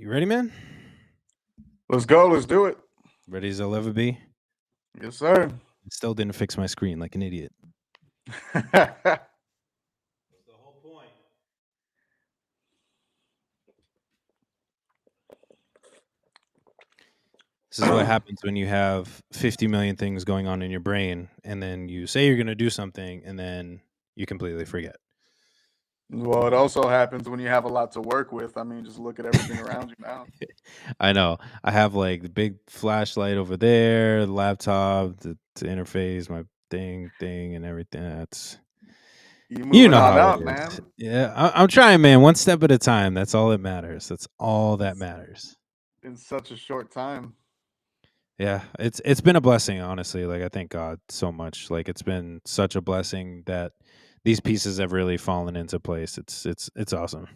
You ready, man? Let's go. Let's do it. Ready as I'll ever be. Yes, sir. Still didn't fix my screen like an idiot. That's The whole point. This is what happens when you have 50 million things going on in your brain, and then you say you're going to do something, and then you completely forget. Well, it also happens when you have a lot to work with. I mean, just look at everything around you now. I know. I have like the big flashlight over there, the laptop, the interface, my thing, and everything. That's You you moving know on how it up, is. man. Yeah, I'm trying, man. One step at a time. That's all that matters. That's all that matters. In such a short time. Yeah, it's been a blessing, honestly. Like I thank God so much. Like it's been such a blessing that these pieces have really fallen into place. It's awesome.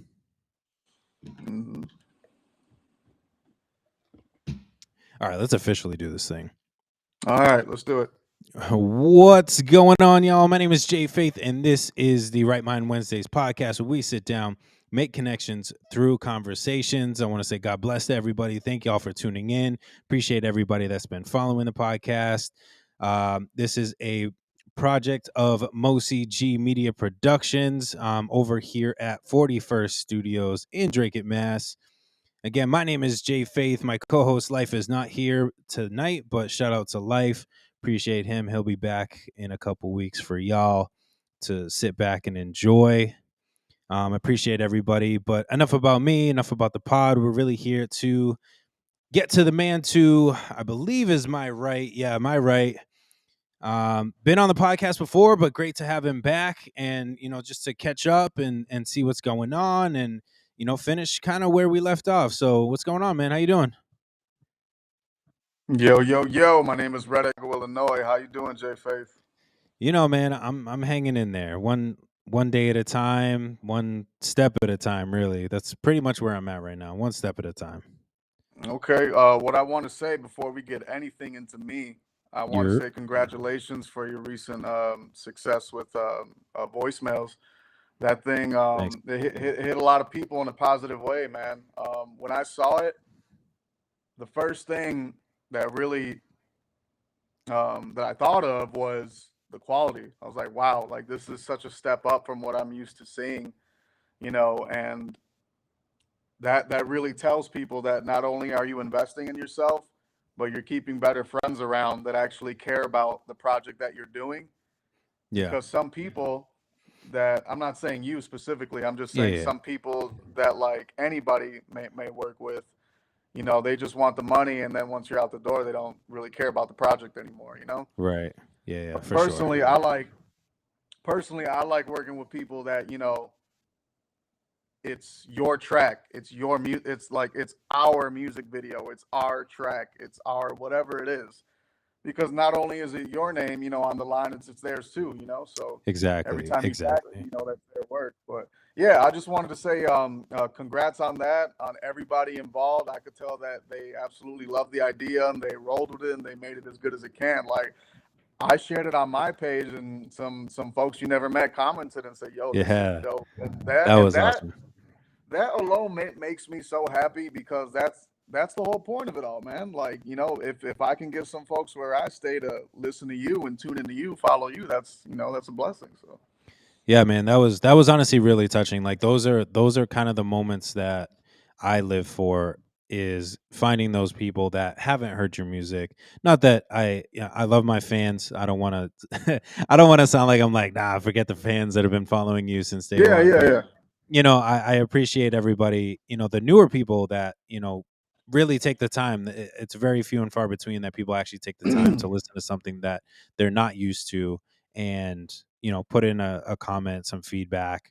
Mhm. All right, let's officially do this thing. All right, let's do it. What's going on, y'all? My name is Jay Faith, and this is the Right Mind Wednesdays podcast where we sit down, make connections through conversations. I want to say God bless to everybody. Thank y'all for tuning in. Appreciate everybody that's been following the podcast. This is a project of Mosi G Media Productions over here at 41st Studios in Drake, Mass. Again, my name is Jay Faith. My co-host Life is not here tonight, but shout out to Life. Appreciate him. He'll be back in a couple weeks for y'all to sit back and enjoy. Appreciate everybody. But enough about me, enough about the pod. We're really here to get to the man to, I believe is my right. Yeah, my right. Been on the podcast before, but great to have him back and, just to catch up and see what's going on and, finish kind of where we left off. So what's going on, man? How you doing? Yo, yo, yo. My name is RedXLion, Illinois. How you doing, Jay Faith? Man, I'm hanging in there. One day at a time, one step at a time, really. That's pretty much where I'm at right now. One step at a time. Okay. What I want to say before we get anything into me, I want to You're say congratulations for your recent success with voicemails. That thing, Thanks. it hit a lot of people in a positive way, man. When I saw it, the first thing that really that I thought of was the quality. I was like, wow, like this is such a step up from what I'm used to seeing, and that really tells people that not only are you investing in yourself, but you're keeping better friends around that actually care about the project that you're doing. Yeah. Because some people that I'm not saying you specifically, I'm just Yeah, saying yeah. some people that like anybody may work with, they just want the money, and then once you're out the door, they don't really care about the project anymore. Right. Yeah, yeah, for sure. Personally, I like working with people that it's your track, it's your music, it's like it's our music video, it's our track, it's our whatever it is. Because not only is it your name, on the line, it's theirs too. So every Exactly. time you tag them, Exactly. that's their work. But yeah, I just wanted to say congrats on that, on everybody involved. I could tell that they absolutely love the idea and they rolled with it and they made it as good as it can. Like I shared it on my page, and some folks you never met commented and said, "Yo, this is Yeah. dope." And That that and was that awesome. that alone makes me so happy because that's the whole point of it all, man. Like, if I can give some folks where I stay to listen to you and tune into you, follow you, that's a blessing. So Yeah, man, that was honestly really touching. Like those are kind of the moments that I live for, is finding those people that haven't heard your music. Not that I love my fans. I don't want to I don't want to sound like I'm like, nah, forget the fans that have been following you since day yeah, one. yeah, But yeah. I appreciate everybody, the newer people that, really take the time. It's very few and far between that people actually take the time to listen to something that they're not used to and, put in a comment, some feedback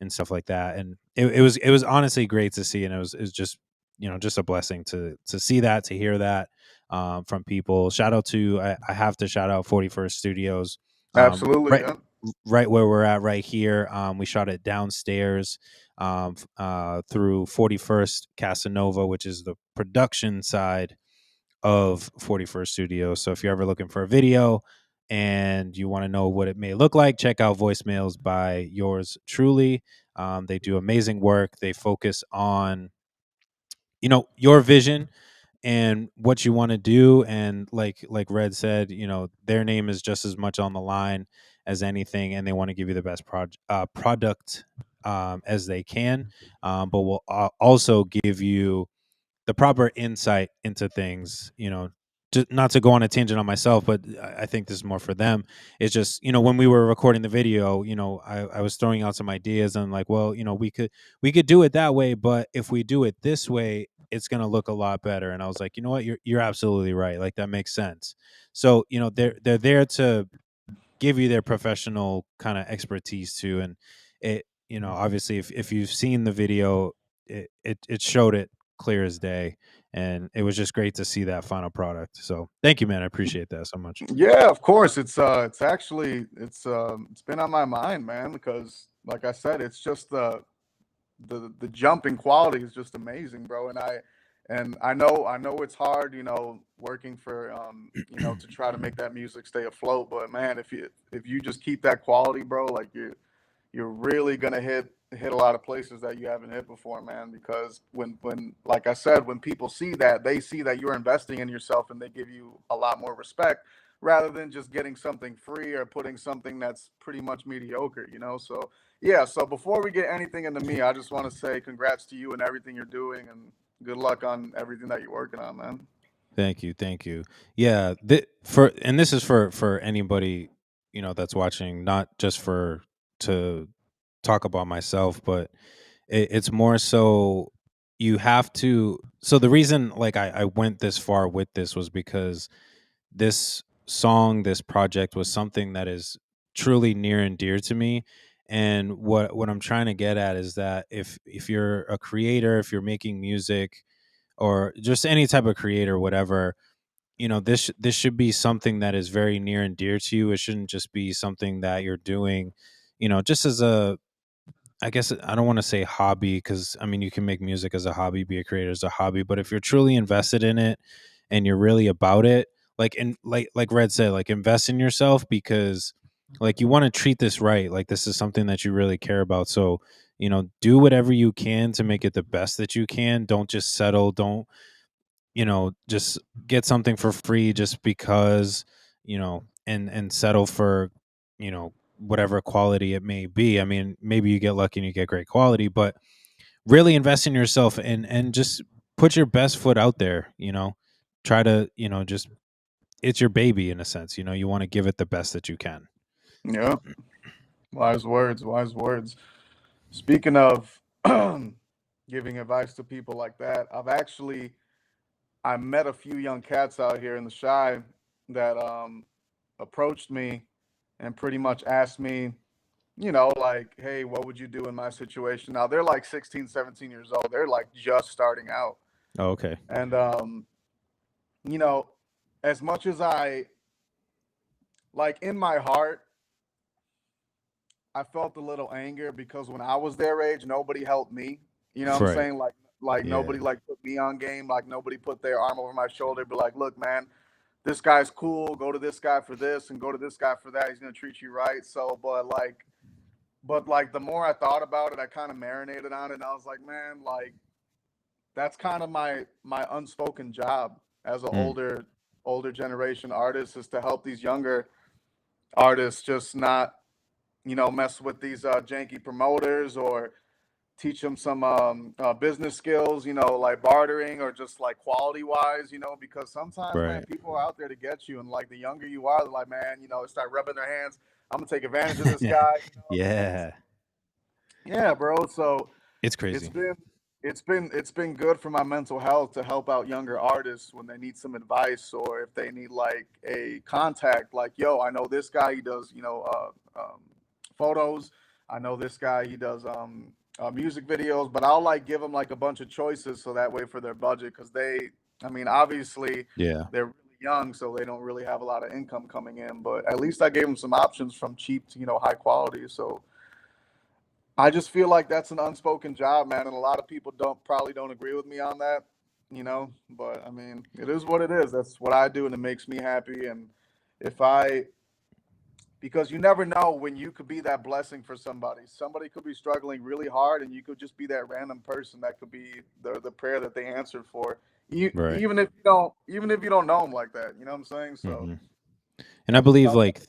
and stuff like that. And it was honestly great to see. And it was just, just a blessing to see that, to hear that from people. Shout out to, I have to shout out 41st Studios. Absolutely, Right yeah. right where we're at right here. We shot it downstairs through 41st Casanova, which is the production side of 41st Studios. So if you're ever looking for a video and you want to know what it may look like, check out Voicemails by yours truly. They do amazing work. They focus on your vision and what you want to do, and like Red said, their name is just as much on the line as anything, and they want to give you the best product as they can, but will also give you the proper insight into things. Just not to go on a tangent on myself, but I think this is more for them. It's just, when we were recording the video, I was throwing out some ideas and like, well, we could do it that way, but if we do it this way, it's going to look a lot better. And I was like, you know what, you're absolutely right. Like, that makes sense. So, they're there to give you their professional kind of expertise too. And it, obviously, if you've seen the video, it showed it clear as day, and it was just great to see that final product. So thank you, man. I appreciate that so much. Yeah, of course. It's actually it's been on my mind, man, because like I said, it's just the jump in quality is just amazing, bro. And I know it's hard, working for to try to make that music stay afloat. But man, if you just keep that quality, bro, like you're really gonna hit a lot of places that you haven't hit before, man. Because when like I said, when people see that, they see that you're investing in yourself, and they give you a lot more respect rather than just getting something free or putting something that's pretty much mediocre. So yeah, so before we get anything into me, I just want to say congrats to you and everything you're doing, and good luck on everything that you're working on, man. Thank you, thank you. Yeah, and this is for anybody that's watching, not just for to talk about myself, but it's more so you have to. So the reason, like, I went this far with this was because this project was something that is truly near and dear to me. And what I'm trying to get at is that if you're a creator, if you're making music, or just any type of creator, whatever, this should be something that is very near and dear to you. It shouldn't just be something that you're doing, just as a, I guess I don't want to say hobby, because I mean, you can make music as a hobby, be a creator as a hobby, but if you're truly invested in it and you're really about it, like Red said, like, invest in yourself, because like, you want to treat this right. Like, this is something that you really care about. So, do whatever you can to make it the best that you can. Don't just settle. Don't, just get something for free just because, and settle for, whatever quality it may be. I mean, maybe you get lucky and you get great quality, but really invest in yourself, and just put your best foot out there. Try to, just, it's your baby in a sense. You want to give it the best that you can. Yeah, wise words, wise words. Speaking of giving advice to people like that, I met a few young cats out here in the shy that approached me and pretty much asked me, like, hey, what would you do in my situation? Now they're like 16, 17 years old. They're like just starting out. Oh, okay. And you know, as much as I like in my heart, I felt a little anger because when I was their age, nobody helped me. You know what I'm Right. saying? Like Yeah. nobody like put me on game. Like nobody put their arm over my shoulder, but like, look, man, this guy's cool. Go to this guy for this, and go to this guy for that. He's gonna treat you right. So, but like the more I thought about it, I kind of marinated on it, and I was like, man, like that's kind of my unspoken job as an Mm. older generation artist is to help these younger artists just not mess with these janky promoters, or teach them some business skills, like bartering, or just like quality wise, because sometimes, man, Right. people are out there to get you. And like the younger you are, they're like, man, start rubbing their hands. I'm going to take advantage of this guy. You know what I mean? Yeah. Yeah, bro. So It's it's crazy. been it's been good for my mental health to help out younger artists when they need some advice, or if they need like a contact. Like, yo, I know this guy. He does photos. I know this guy. He does music videos. But I'll like give them like a bunch of choices so that way for their budget, because I mean, obviously Yeah. they're really young, so they don't really have a lot of income coming in. But at least I gave them some options from cheap to high quality. So I just feel like that's an unspoken job, man, and a lot of people don't agree with me on that, But I mean, it is what it is. That's what I do, and it makes me happy. And if I because you never know when you could be that blessing for somebody. Somebody could be struggling really hard, and you could just be that random person that could be the prayer that they answered for. Right. Even if you don't know them like that, you know what I'm saying? So Hmm. And I that's what believe I've like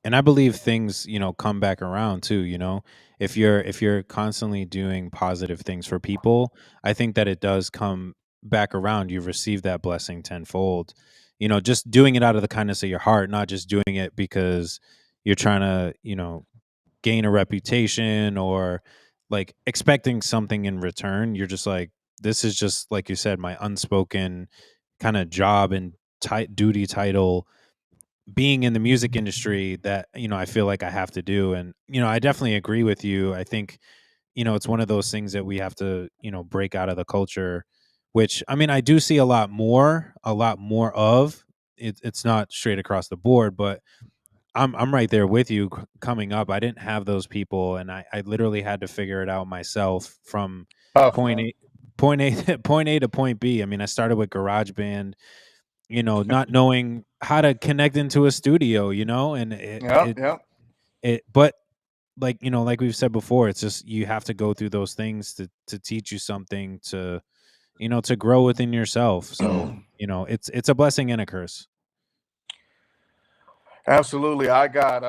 and I believe things, come back around too, If you're constantly doing positive things for people, I think that it does come back around. You've received that blessing tenfold. Just doing it out of the kindness of your heart, not just doing it because you're trying to, gain a reputation or like expecting something in return. You're just like, this is just like you said, my unspoken kind of job and duty title being in the music industry that I feel like I have to do. And I definitely agree with you. I think it's one of those things that we have to break out of the culture, which I mean I do see a lot more of it. It's not straight across the board, but I'm right there with you. Coming up, I didn't have those people, and I literally had to figure it out myself from tough, point man. A point A point A to point B. I mean, I started with GarageBand, not knowing how to connect into a studio, and it Yep, it yep. it but like, like we've said before, it's just you have to go through those things to teach you something to grow within yourself. So, it's a blessing and a curse. Absolutely. I got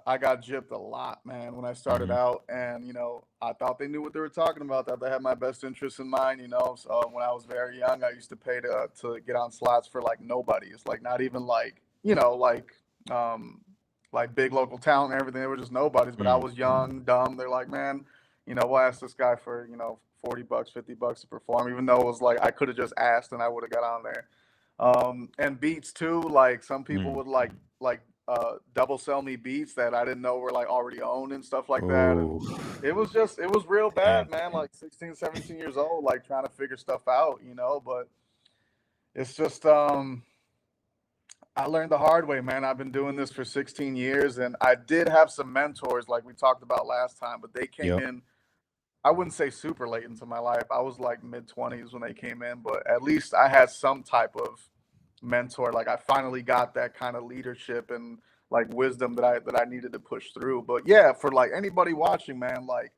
gypped a lot, man, when I started Hmm. out, and I thought they knew what they were talking about, that they had my best interests in mind, So when I was very young, I used to pay to get on slots for like nobodies, like not even like, um like big local talent and everything. They were just nobodies, but I Mm. was young, dumb. They're like, "Man, we'll ask this guy for, 40 bucks, 50 bucks to perform," even though it was like I could have just asked and I would have got on there. And beats too, like some people Mm. would like double sell me beats that I didn't know were like already owned and stuff like that. And Oh, it was real damn. bad, man. Like 16, 17 years old, like trying to figure stuff out, but it's just I learned the hard way, man. I've been doing this for 16 years, and I did have some mentors like we talked about last time, but they came Yep. in, I wouldn't say super late into my life. I was like mid 20s when they came in, but at least I had some type of mentor. Like I finally got that kind of leadership and like wisdom that I needed to push through. But yeah, for like anybody watching, man, like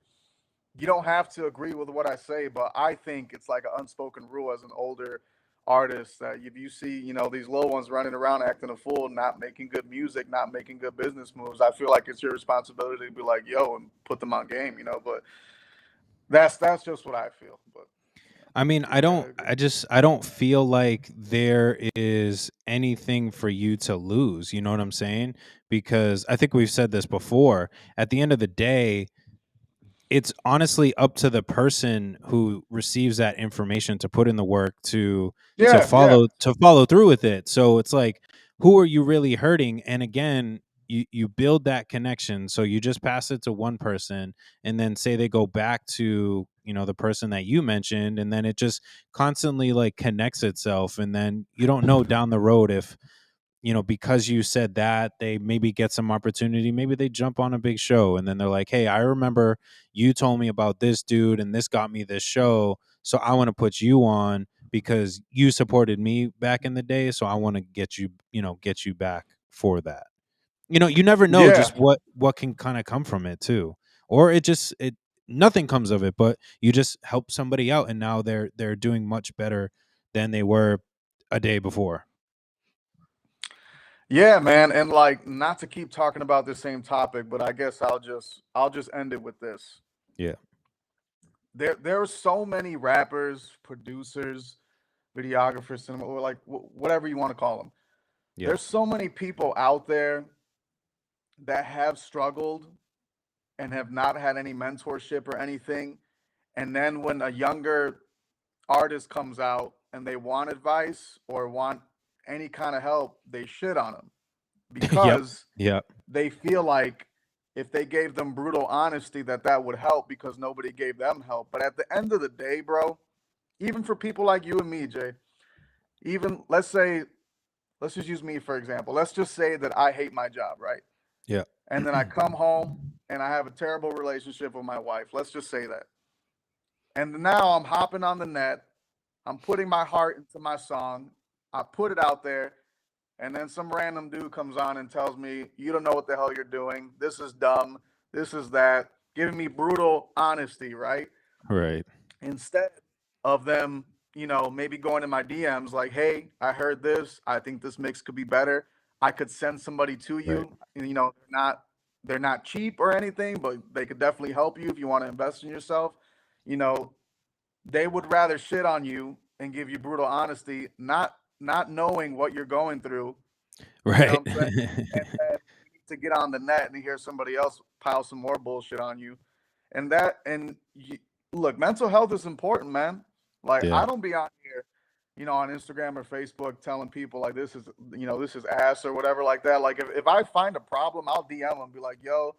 you don't have to agree with what I say, but I think it's like an unspoken rule as an older artist that if you see, these little ones running around acting a fool, not making good music, not making good business moves, I feel like it's your responsibility to be like, yo, and put them on game. But that's just what I feel. But I mean, you gotta agree. I don't feel like there is anything for you to lose. You know what I'm saying? Because I think we've said this before. At the end of the day, it's honestly up to the person who receives that information to put in the work to Yeah, yeah. follow through with it. So it's like, who are you really hurting? And again, you build that connection. So you just pass it to one person, and then say they go back to the person that you mentioned, and then it just constantly like connects itself. And then you don't know down the road if because you said that, they maybe get some opportunity. Maybe they jump on a big show, and then they're like, hey, I remember you told me about this dude and this got me this show. So I want to put you on because you supported me back in the day. So I want to get you back for that. You never know Yeah. just what can kind of come from it too. Or it nothing comes of it, but you just help somebody out, and now they're doing much better than they were a day before. Yeah, man. And like not to keep talking about the same topic, but I guess I'll just end it with this. Yeah. There are so many rappers, producers, videographers, cinema, or like whatever you want to call them. Yeah. There's so many people out there that have struggled and have not had any mentorship or anything. And then when a younger artist comes out and they want advice or want any kind of help, they shit on them Yep. because Yep. they feel like if they gave them brutal honesty that would help because nobody gave them help. But at the end of the day, bro, even for people like you and me, Jay, even let's just use me for example. Let's just say that I hate my job, right? Yeah. And then I come home and I have a terrible relationship with my wife. Let's just say that. And now I'm hopping on the net. I'm putting my heart into my song. I put it out there, And then some random dude comes on and tells me, you don't know what the hell you're doing. This is dumb. This is that. Giving me brutal honesty, right? Right. Instead of them, maybe going in my DMs like, hey, I heard this. I think this mix could be better. I could send somebody to Right. you. And, they're not cheap or anything, but they could definitely help you if you want to invest in yourself. You know, they would rather shit on you and give you brutal honesty, not knowing what you're going through. You know what Right. I'm saying? And then you need to get on the net and hear somebody else pile some more bullshit on you. And look, mental health is important, man. Like Yeah. I don't be on here, on Instagram or Facebook telling people like this is ass or whatever like that. Like if I find a problem, I'll DM them and be like, yo,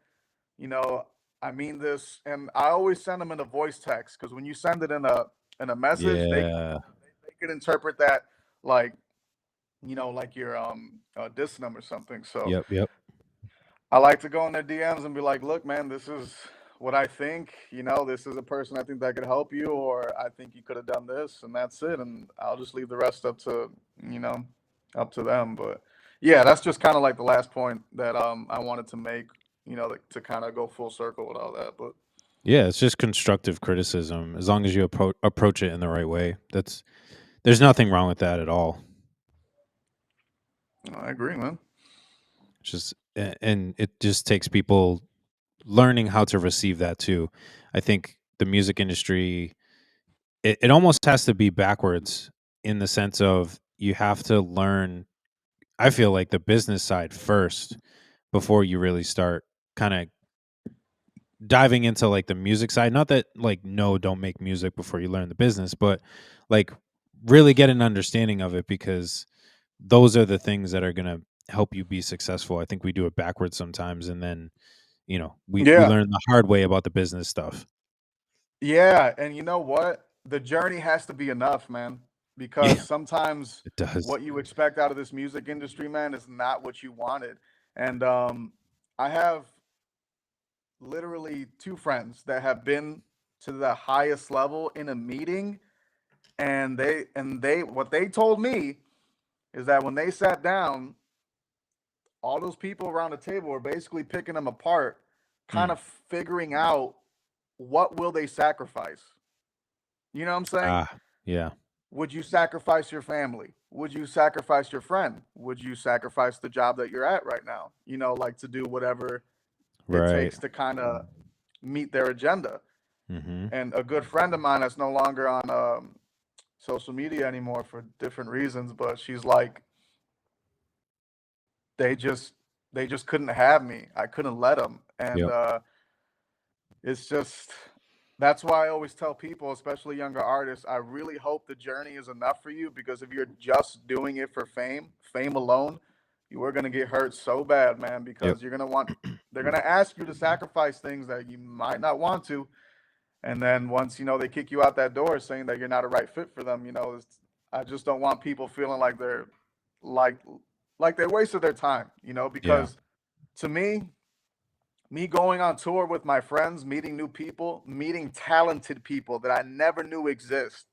you know, I mean this, and I always send them in a voice text because when you send it in a message, Yeah. they can interpret that like like you're dissing them or something. So Yep. Yep. I like to go in their DMs and be like, look, man, this is what I think. This is a person I think that could help you, or I think you could have done this, and that's it. And I'll just leave the rest you know, up to them. But yeah, that's just kind of like the last point that I wanted to make. To kind of go full circle with all that. But Yeah, it's just constructive criticism as long as you approach it in the right way. There's nothing wrong with that at all. I agree, man. It's just and it just takes people learning how to receive that too. I think the music industry it almost has to be backwards in the sense of you have to learn I feel like the business side first before you really start kind of diving into like the music side. Not that like no, don't make music before you learn the business, but like really get an understanding of it because those are the things that are going to help you be successful. I think we do it backwards sometimes and then, we Yeah, learn the hard way about the business stuff. yeah, and you know what? The journey has to be enough, man, because Yeah, sometimes it does. what you expect out of this music industry, man, is not what you wanted. And I have literally two friends that have been to the highest level in a meeting, and they what they told me is that when they sat down, all those people around the table were basically picking them apart, kind Mm. of figuring out what will they sacrifice. You know what I'm saying? Ah, yeah. Would you sacrifice your family? Would you sacrifice your friend? Would you sacrifice the job that you're at right now? Like to do whatever it Right. takes to kind of meet their agenda. Mhm. And a good friend of mine that's no longer on social media anymore for different reasons, but she's like, they just they just couldn't have me. I couldn't let them, and Yep. it's just that's why I always tell people, especially younger artists, I really hope the journey is enough for you because if you're just doing it for fame alone, you are gonna get hurt so bad, man, Yep. because they're gonna ask you to sacrifice things that you might not want to. And then once they kick you out that door saying that you're not a right fit for them, I just don't want people feeling like they're like like they wasted their time, Yeah. because to me going on tour with my friends, meeting new people, meeting talented people that I never knew exist,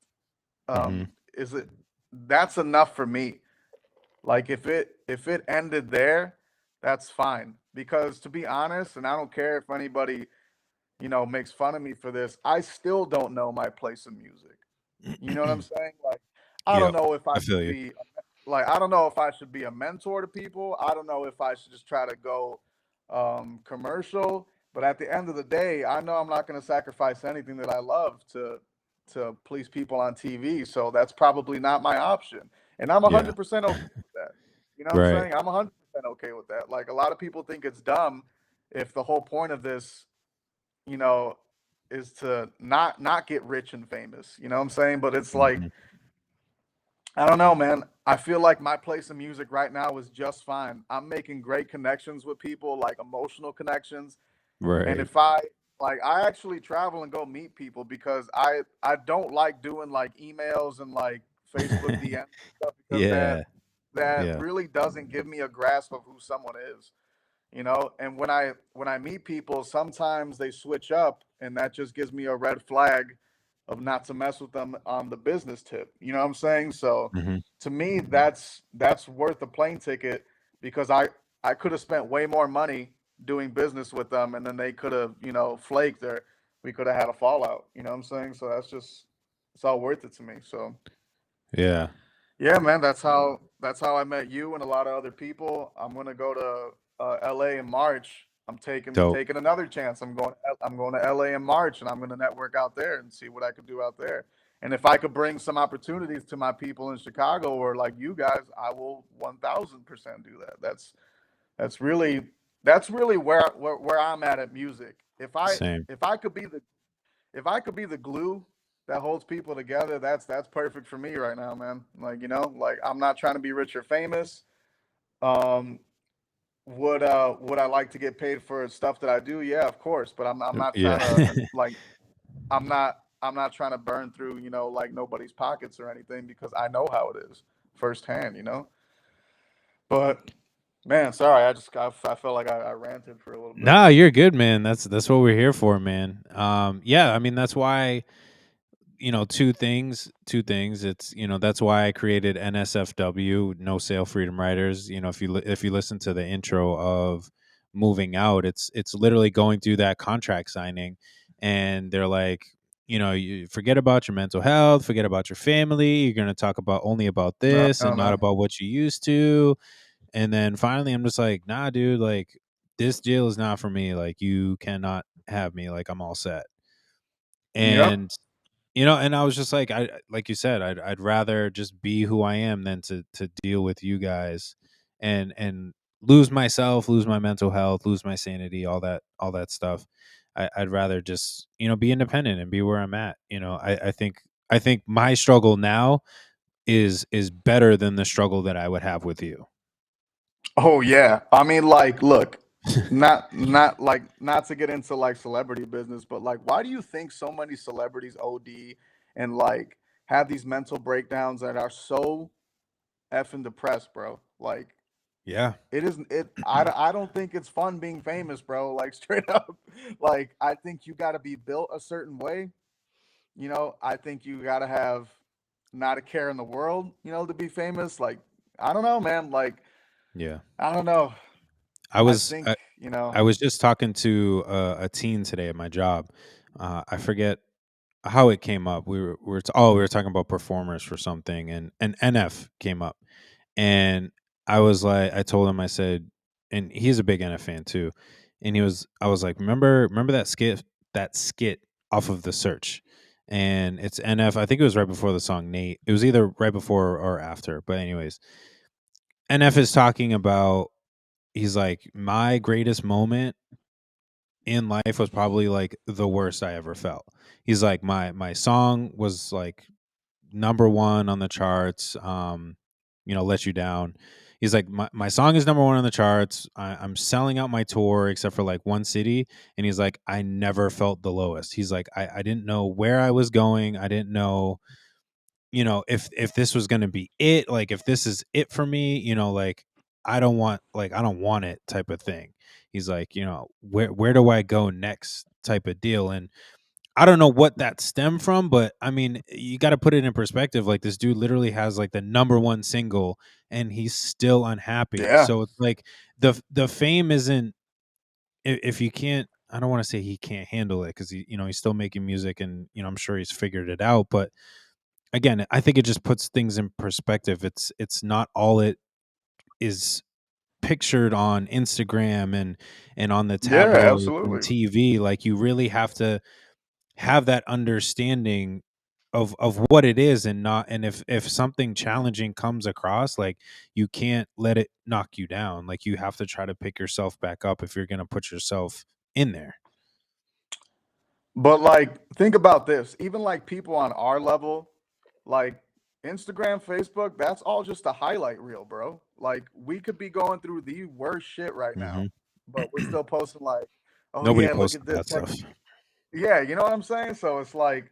Mhm. is it that's enough for me. Like if it ended there, that's fine. Because to be honest, and I don't care if anybody, makes fun of me for this, I still don't know my place in music. You know what I'm saying? Like I don't Yep. know if I I feel should you. be like I don't know if I should be a mentor to people. I don't know if I should just try to go commercial, but at the end of the day, I know I'm not going to sacrifice anything that I love to please people on TV, so that's probably not my option. And I'm Yeah. 100% okay with that. You know what I'm Right. saying? I'm 100% okay with that. Like a lot of people think it's dumb if the whole point of this, you know, is to not get rich and famous. You know what I'm saying? But it's like Mhm. I don't know, man. I feel like my place in music right now is just fine. I'm making great connections with people, like emotional connections. And Right. if I actually travel and go meet people because I don't like doing like emails and like Facebook DMs and stuff because that Yeah. that Yeah. really doesn't give me a grasp of who someone is. And when I meet people, sometimes they switch up and that just gives me a red flag of not to mess with them on the business tip. You know what I'm saying? So Hmm. to me, that's worth a plane ticket because I could have spent way more money doing business with them, and then they could have, you know, flaked, or we could have had a fallout. You know what I'm saying? So it's all worth it to me. So Yeah. yeah, man, that's how I met you and a lot of other people. I'm gonna go to LA in March. I'm taking Dope. taking another chance. I'm going to LA in March, and I'm gonna network out there and see what I could do out there. And if I could bring some opportunities to my people in Chicago or like you guys, I will 1,000% do that. That's really that's really where I'm at music. If I Same. if I could be the if I could be the glue that holds people together, that's perfect for me right now, man. Like, you know, like I'm not trying to be rich or famous. Um, would I like to get paid for stuff that I do? Yeah, of course. But I'm not trying Yeah. to like I'm not trying to burn through, you know, like nobody's pockets or anything because I know how it is firsthand, you know. But man, sorry, I felt like I ranted for a little bit. Nah, you're good, man. That's what we're here for, man. Yeah, I mean that's why, two things. It's, that's why I created NSFW, No Sale Freedom Riders. If you listen to the intro of Moving Out, it's literally going through that contract signing, and they're like, you forget about your mental health, forget about your family. You're going to talk about only about No, this no, and not no. about what you used to. And then finally I'm just like, nah, dude, like this deal is not for me. Like you cannot have me. Like I'm all set. Yep. And and I was just like, I like you said, I'd rather just be who I am than to deal with you guys and lose myself, lose my mental health, lose my sanity, all that stuff. I'd rather just be independent and be where I'm at. I think my struggle now is better than the struggle that I would have with you. Oh yeah. I mean, like, look, not to get into like celebrity business, but like, why do you think so many celebrities OD and like have these mental breakdowns that are so effing depressed, bro? Like, Yeah. it isn't it. I don't think it's fun being famous, bro. Like straight up, like I think you got to be built a certain way. You know, I think you got to have not a care in the world, you know, to be famous. Like, I don't know, man. Like, Yeah. I don't know. I I was think, I, you know, I was just talking to a teen today at my job. I forget how it came up. We were talking about performers for something, and NF came up, and I told him, I said, and he's a big NF fan too, and I was like, remember that skit off of The Search, and it's NF. I think it was right before the song Nate. It was either right before or after, but anyways, NF is talking about. He's like, my greatest moment in life was probably like the worst I ever felt. He's like, my song was like number one on the charts. Let You Down. He's like, my song is number one on the charts. I'm selling out my tour except for like one city. And he's like, I never felt the lowest. He's like, I didn't know where I was going. I didn't know, if this was gonna be it, like if this is it for me, like I don't want it type of thing. He's like, where do I go next type of deal. And I don't know what that stemmed from, but I mean, you got to put it in perspective. Like this dude literally has like the number one single, and he's still unhappy. yeah, So it's like the fame isn't. If you can't, I don't want to say he can't handle it because he's still making music, and I'm sure he's figured it out. But again, I think it just puts things in perspective. It's not all it is pictured on Instagram and on the yeah, tabloids and absolutely. TV. Like you really have to have that understanding of what it is, and not, and if something challenging comes across, like you can't let it knock you down. Like you have to try to pick yourself back up if you're going to put yourself in there. But like, think about this. Even like people on our level, like Instagram, Facebook, that's all just a highlight reel, bro. Like we could be going through the worst shit right now, Hmm. but we're still posting like, oh Nobody yeah, look posts at this. that stuff. Yeah, you know what I'm saying? So it's like,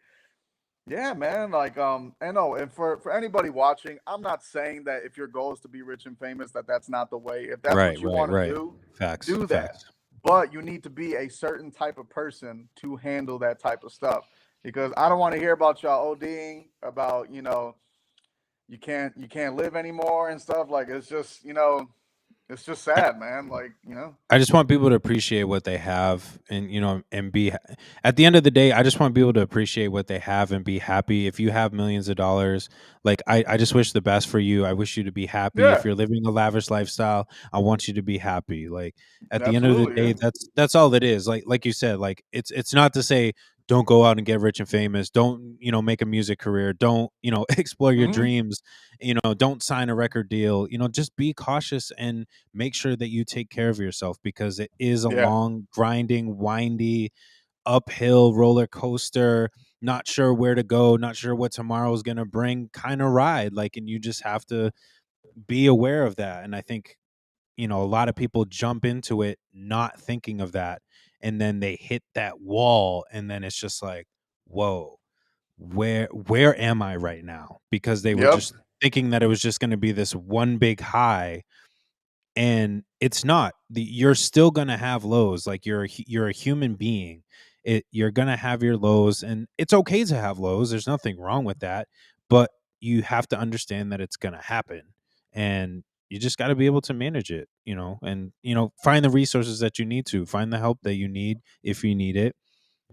yeah, man. Like, I know, and for anybody watching, I'm not saying that if your goal is to be rich and famous, that's not the way. If that's Right, what you right, want to right. Facts, do that. facts. But you need to be a certain type of person to handle that type of stuff. because I don't want to hear about y'all ODing, about you can't live anymore and stuff. Like it's just it's just sad, man. Like I just want people to appreciate what they have, and and be at the end of the day, I just want people to appreciate what they have and be happy. If you have millions of dollars, like I just wish the best for you. I wish you to be happy. If yeah, you're living a lavish lifestyle, I want you to be happy. Like at the end of the absolutely, day, yeah, that's all it is. Like you said, like it's not to say don't go out and get rich and famous. Don't make a music career. Don't explore your hmm dreams. Don't sign a record deal. Just be cautious and make sure that you take care of yourself, because it is a yeah, long, grinding, windy, uphill roller coaster, not sure where to go, not sure what tomorrow is going to bring kind of ride. Like, and you just have to be aware of that. And I think, a lot of people jump into it not thinking of that. And then they hit that wall. And then it's just like, whoa, where am I right now? Because they were yep, just thinking that it was just going to be this one big high, and it's not. You're still gonna have lows. Like you're a human being. You're gonna have your lows, and it's okay to have lows. There's nothing wrong with that, but you have to understand that it's gonna happen, and you just got to be able to manage it. And find the resources that you need to find the help that you need if you need it.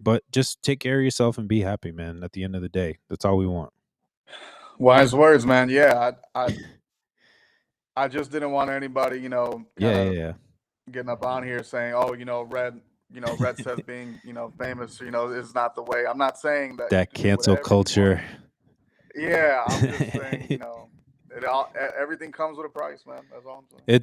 But just take care of yourself and be happy, man. At the end of the day, that's all we want. wise words, man. Yeah, I just didn't want anybody, kind Yeah, of yeah, getting up on here saying, oh, Red says being, famous, is not the way. I'm not saying that you that just do cancel whatever you want. culture. Yeah, I'm just saying, everything comes with a price, man. That's all I'm saying. It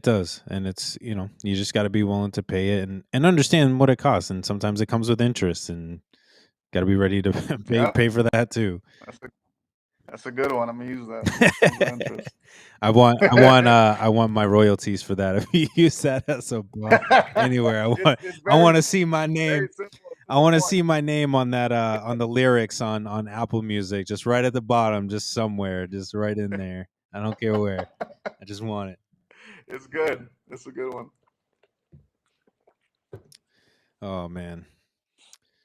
does, and it's you just got to be willing to pay it and understand what it costs, and sometimes it comes with interest, and got to be ready to Yeah, pay for that too. that's a that's a good one. I'm gonna use that. Comes with interest. I want my royalties for that. If you use that as a bluff anywhere, It's I very want to see my very name. simple and to I the want to point. see my name on that on the lyrics on Apple Music, just right at the bottom, just somewhere, just right in there. I don't care where. I just want it. It's good. It's a good one. Oh man.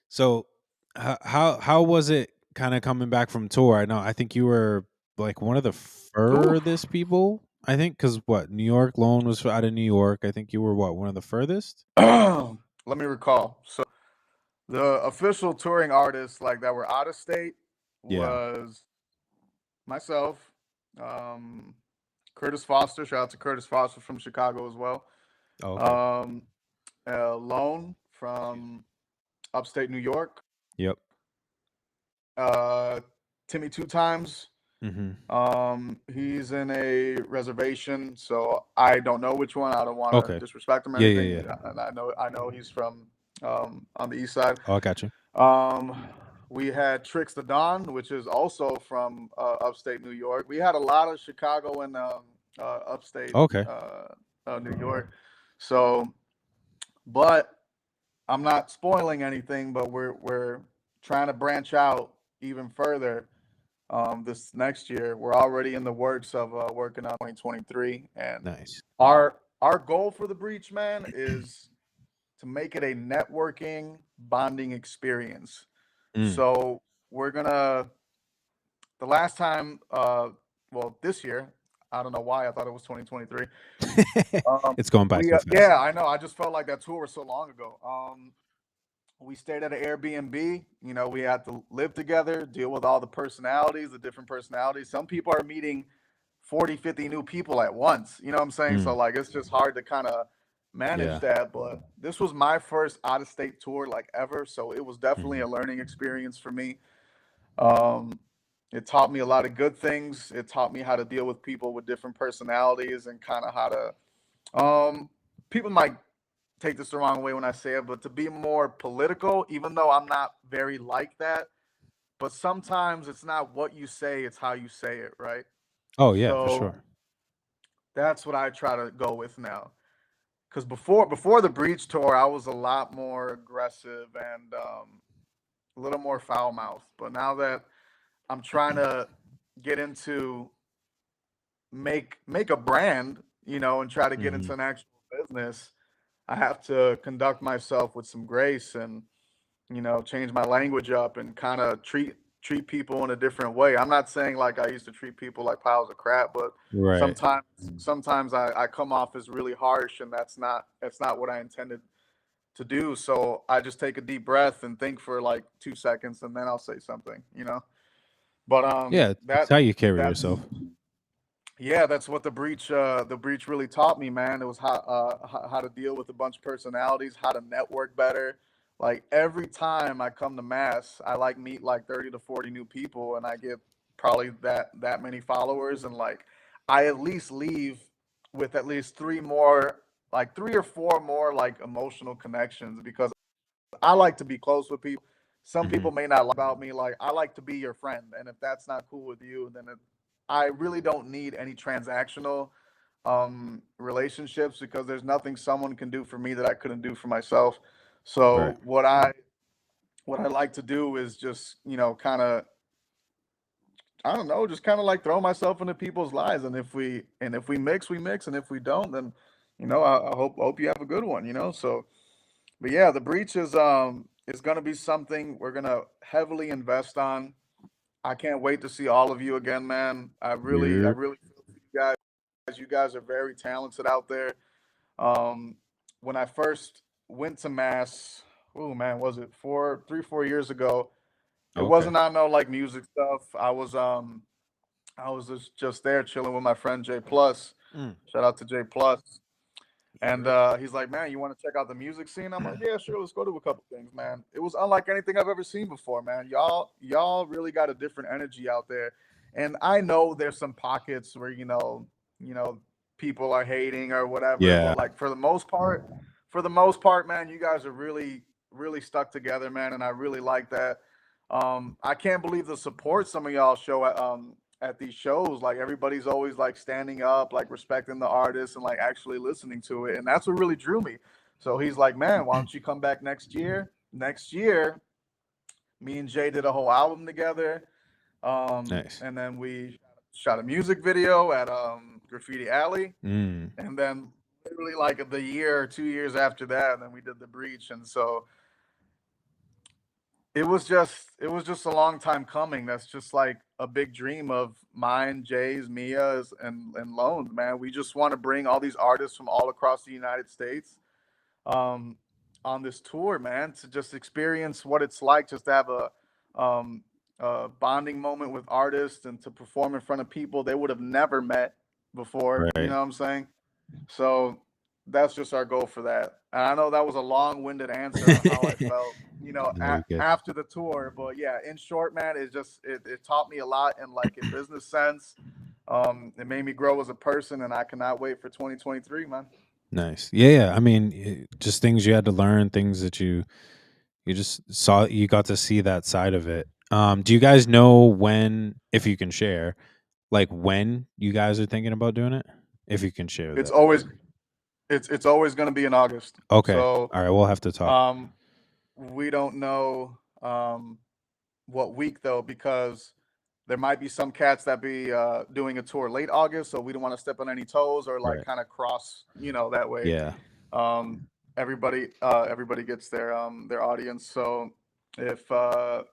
So, how was it kind of coming back from tour? I think you were like one of the Ooh. furthest people. I think because what New York Lone was out of New York. I think you were what, one of the furthest. Let me recall. So the official touring artists like that were out of state Yeah. was myself, um, Curtis Foster. Shout out to Curtis Foster from Chicago as well. Oh, okay. Um, Lone from upstate New York. Yep. Uh, Timmy Two Times. Mm-hmm. He's in a reservation, so I don't know which one. I don't want to Okay. disrespect him or Yeah. Yeah. anything, Yeah. and I know he's from on the east side. Oh, I got you. Um, we had Tricks the Don, which is also from upstate New York. We had a lot of Chicago and upstate Okay. New York. So, but I'm not spoiling anything, but we're trying to branch out even further this next year. We're already in the works of working on 2023, and Nice. our goal for the Breach, man, is to make it a networking bonding experience. Mm. So we're gonna the last time, well, this year. I don't know why I thought it was 2023. It's going by We so fast. Yeah, I know. I just felt like that tour was so long ago. We stayed at an Airbnb. We had to live together, deal with all the personalities, the different personalities. Some people are meeting 40, 50 new people at once. You know what I'm saying? So Mm. like it's just hard to kind of manage Yeah. that. But this was my first out of state tour like ever. So it was definitely Mm-hmm. a learning experience for me. Um, it taught me a lot of good things. It taught me how to deal with people with different personalities and kind of how to people might take this the wrong way when I say it, but to be more political, even though I'm not very like that. But sometimes it's not what you say, it's how you say it, right? Oh yeah, for So sure. that's what I try to go with now. Because before the Breach tour, I was a lot more aggressive and a little more foul mouthed. But now that I'm trying to get into make a brand, and try to get Mm-hmm. into an actual business, I have to conduct myself with some grace and change my language up and kind of treat people in a different way. I'm not saying like I used to treat people like piles of crap, but Right. sometimes I come off as really harsh, and that's not what I intended to do. So I just take a deep breath and think for like 2 seconds, and then I'll say something. But Yeah, it's how you carry that's yourself. yeah, that's what the breach really taught me, man. It was how to deal with a bunch of personalities, how to network better. Like every time I come to mass, I like meet like 30 to 40 new people, and I get probably that many followers, and like I at least leave with at least three or four more like emotional connections, because I like to be close with people. Some Hmm. people may not like about me. Like I like to be your friend, and if that's not cool with you, then I really don't need any transactional relationships, because there's nothing someone can do for me that I couldn't do for myself. Right. So what I like to do is just kind of, I don't know, just kind of like throw myself into people's lives, and if we mix, we mix, and if we don't, then I hope you have a good one. So, but yeah, the breach is gonna be something we're gonna heavily invest on. I can't wait to see all of you again, man. I Yep. really feel for you guys. You guys are very talented out there. Um, when I first went to mass, oh man, was it 4 years ago? It Okay. wasn't on no like music stuff. I was just there chilling with my friend J Plus. Mm. Shout out to J Plus. And Yep. he's like, man, you want to check out the music scene? I'm like, yeah, sure, let's go to a couple things, man. It was unlike anything I've ever seen before, man. Y'all really got a different energy out there. And I know there's some pockets where, you know, people are hating or whatever, Yeah. but like for the most part, man, you guys are really, really stuck together, man, and I really like that. I can't believe the support some of y'all show at these shows. Like everybody's always like standing up, like respecting the artist and like actually listening to it. And that's what really drew me. So he's like, man, why don't you come back next year? Next year, me and Jay did a whole album together. Nice. And then we shot a music video at Graffiti Alley. Mm. And then literally like the year or 2 years after that, and then we did the breach. And so it was just a long time coming. That's just like a big dream of mine, Jay's, Mia's, and Lone's, man. We just want to bring all these artists from all across the United States um on this tour, man, to just experience what it's like just to have um a bonding moment with artists and to perform in front of people they would have never met before. You Right. know what I'm saying? So that's just our goal for that. And I know that was a long-winded answer on how I felt, No, you're good. after the tour, but yeah, in short, man, it taught me a lot in like a business sense. It made me grow as a person, and I cannot wait for 2023, man. Nice. Yeah, yeah. I mean, just things you had to learn, things that you just saw. You got to see that side of it. Do you guys know when, if you can share, like when you guys are thinking about doing it? If you can share It's that. always it's always going to be in August. Okay. So, All right. We'll have to talk. um, we don't know what week though, because there might be some cats that be doing a tour late August, so we don't want to step on any toes or like Right. kind of cross, that way. Yeah. Um, everybody gets their audience. So if uh,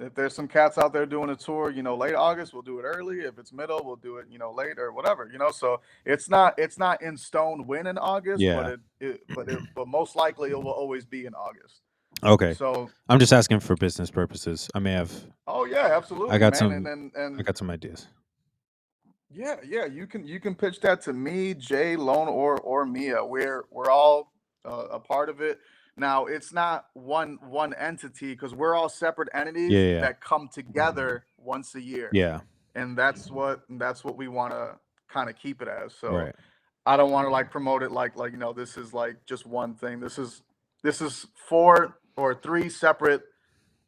if there's some cats out there doing a tour, late August, we'll do it early. If it's middle, we'll do it, late or whatever. So it's not in stone when in August, but Yeah. but most likely it will always be in August. Okay. So, I'm just asking for business purposes. I may have. oh yeah, I absolutely, got man. And some. and I and got some ideas. yeah, you can pitch that to me, Jay, Lone, or Mia. We're all a part of it. Now it's not one entity, because we're all separate Yeah. entities Yeah. that come together once a year, Yeah. and that's what we want to kind of keep it as. So Right. I don't want to like promote it like this is like just one thing. This is four or three separate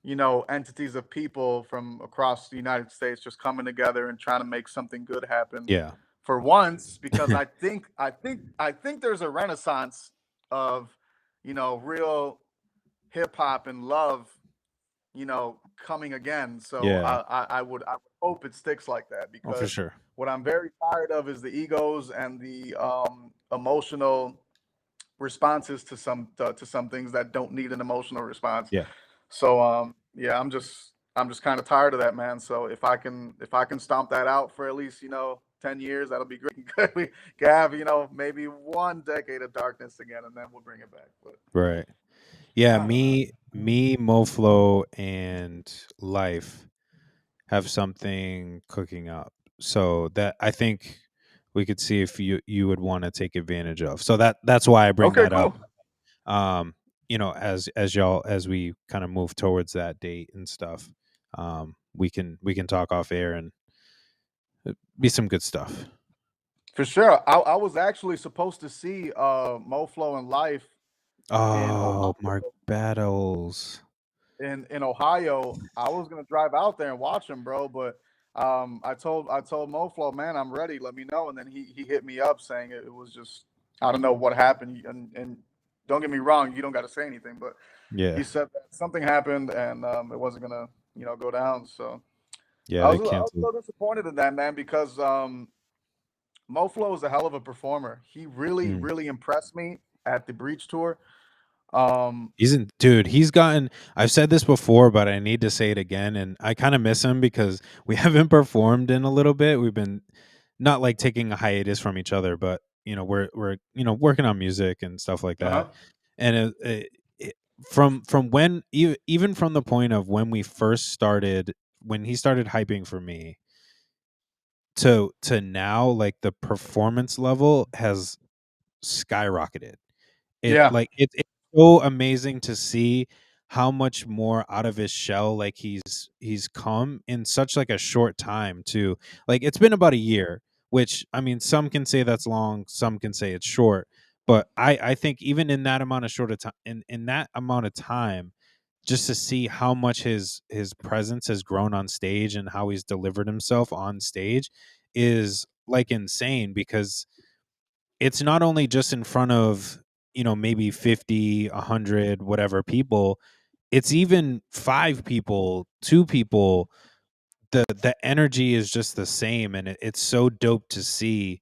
entities of people from across the United States just coming together and trying to make something good happen Yeah. for once, because I think there's a renaissance of real hip hop and love coming again. So Yeah. I would hope it sticks like that, Oh, for because sure. what I'm very tired of is the egos and the emotional responses to some things that don't need an emotional response. Yeah. So yeah, I'm just kind of tired of that, man. So if I can stomp that out for at least 10 years, that'll be great. We can have maybe 1 decade of darkness again, and then we'll bring it back. But Right. Yeah, I don't know. me, MoFlo, and Life have something cooking up. So that I think we could see if you would want to take advantage of. So that's why I bring Okay, that up. cool. Um, as y'all as we kind of move towards that date and stuff. We can talk off air and be some good stuff. For sure. I was actually supposed to see MoFlo and Life in Ohio. Oh, Mark Battles. In Ohio. I was gonna drive out there and watch him, bro. But I told MoFlo, man, I'm ready. Let me know. And then he hit me up saying it was just I don't know what happened. And don't get me wrong, you don't got to say anything. But he Yeah. said that something happened and it wasn't gonna go down. So Yeah, I they was I was canceled. so disappointed in that, man, because MoFlo is a hell of a performer. He really Mm. really impressed me at the Breach tour. Um, Dude, he's gotten, I've said this before, but I need to say it again. And I kind of miss him because we haven't performed in a little bit. We've been not like taking a hiatus from each other, but we're working on music and stuff like uh that. huh. And from when even from the point of when we first started, when he started hyping for me to now, like the performance level has skyrocketed. Yeah. It's so amazing to see how much more out of his shell, like, he's come in such, like, a short time too. Like, it's been about a year, which, I mean, some can say that's long, some can say it's short, but I think even in that amount of short of time, in that amount of time, just to see how much his presence has grown on stage and how he's delivered himself on stage is, like, insane because it's not only just in front of, maybe 50, 100, whatever people, it's even 5 people, 2 people. The energy is just the same, and it's so dope to see,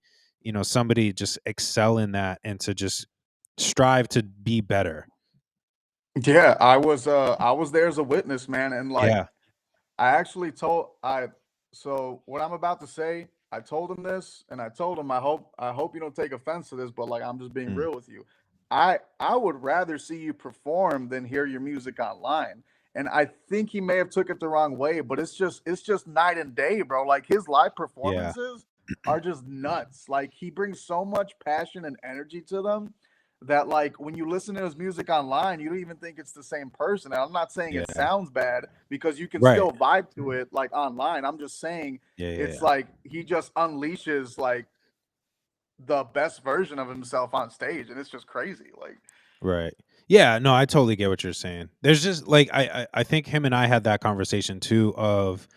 somebody just excel in that and to just strive to be better. Yeah, I was there as a witness, man, and like Yeah. I actually told I so what I'm about to say, I told him this and I told him I hope you don't take offense to this, but like I'm just being Mm. real with you. I would rather see you perform than hear your music online. And I think he may have took it the wrong way, but it's just night and day, bro. Like his live Yeah. performances are just nuts. Like he brings so much passion and energy to them that like when you listen to his music online, you don't even think it's the same person. And I'm not saying it Yeah. sounds bad because you can Right. still vibe to it like online. I'm just saying Yeah, yeah, it's yeah. like he just unleashes like the best version of himself on stage, and it's just crazy. Like, Right. Yeah, no, I totally get what you're saying. There's just like I think him and I had that conversation too of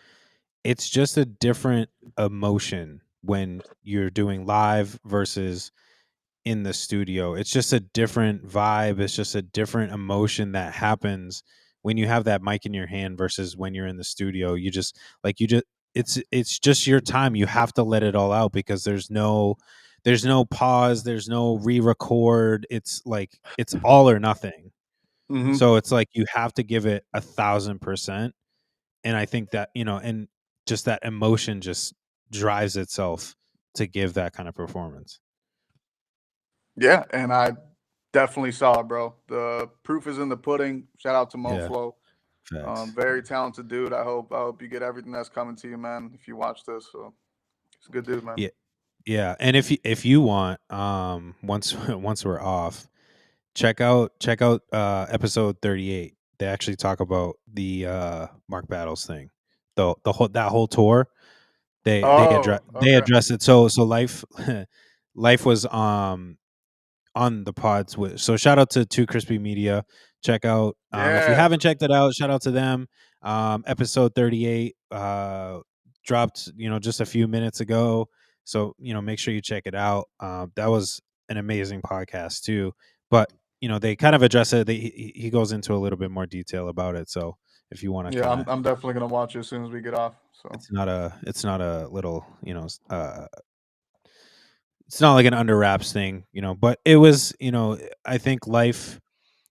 it's just a different emotion when you're doing live versus in the studio. It's just a different vibe. It's just a different emotion that happens when you have that mic in your hand versus when you're in the studio. You just it's just your time. You have to let it all out because there's no pause, there's no re-record. It's like it's all or nothing. hmm So it's like you have to give it 1,000%. And I think that, and just that emotion just drives itself to give that kind of performance. yeah, and I definitely saw it, bro. The proof is in the pudding. Shout out to Yeah, MoFlo. facts. Very talented dude. I hope you get everything that's coming to you, man. If you watch this, so he's a good dude, man. Yeah, yeah. And if you want, once once we're off, check out episode 38. They actually talk about the Mark Battles thing. The whole that whole tour, Oh, they okay. address it. So life life was on the pods with. So shout out to Too Crispy Media. Check out, if you Yeah, haven't checked it out, shout out to them. Episode 38 dropped, just a few minutes ago. So, make sure you check it out. That was an amazing podcast too. But, they kind of address it. He goes into a little bit more detail about it. So if you want to yeah. kind I'm of, I'm definitely gonna watch it as soon as we get off. So it's not a little, it's not like an under wraps thing, but it was, I think life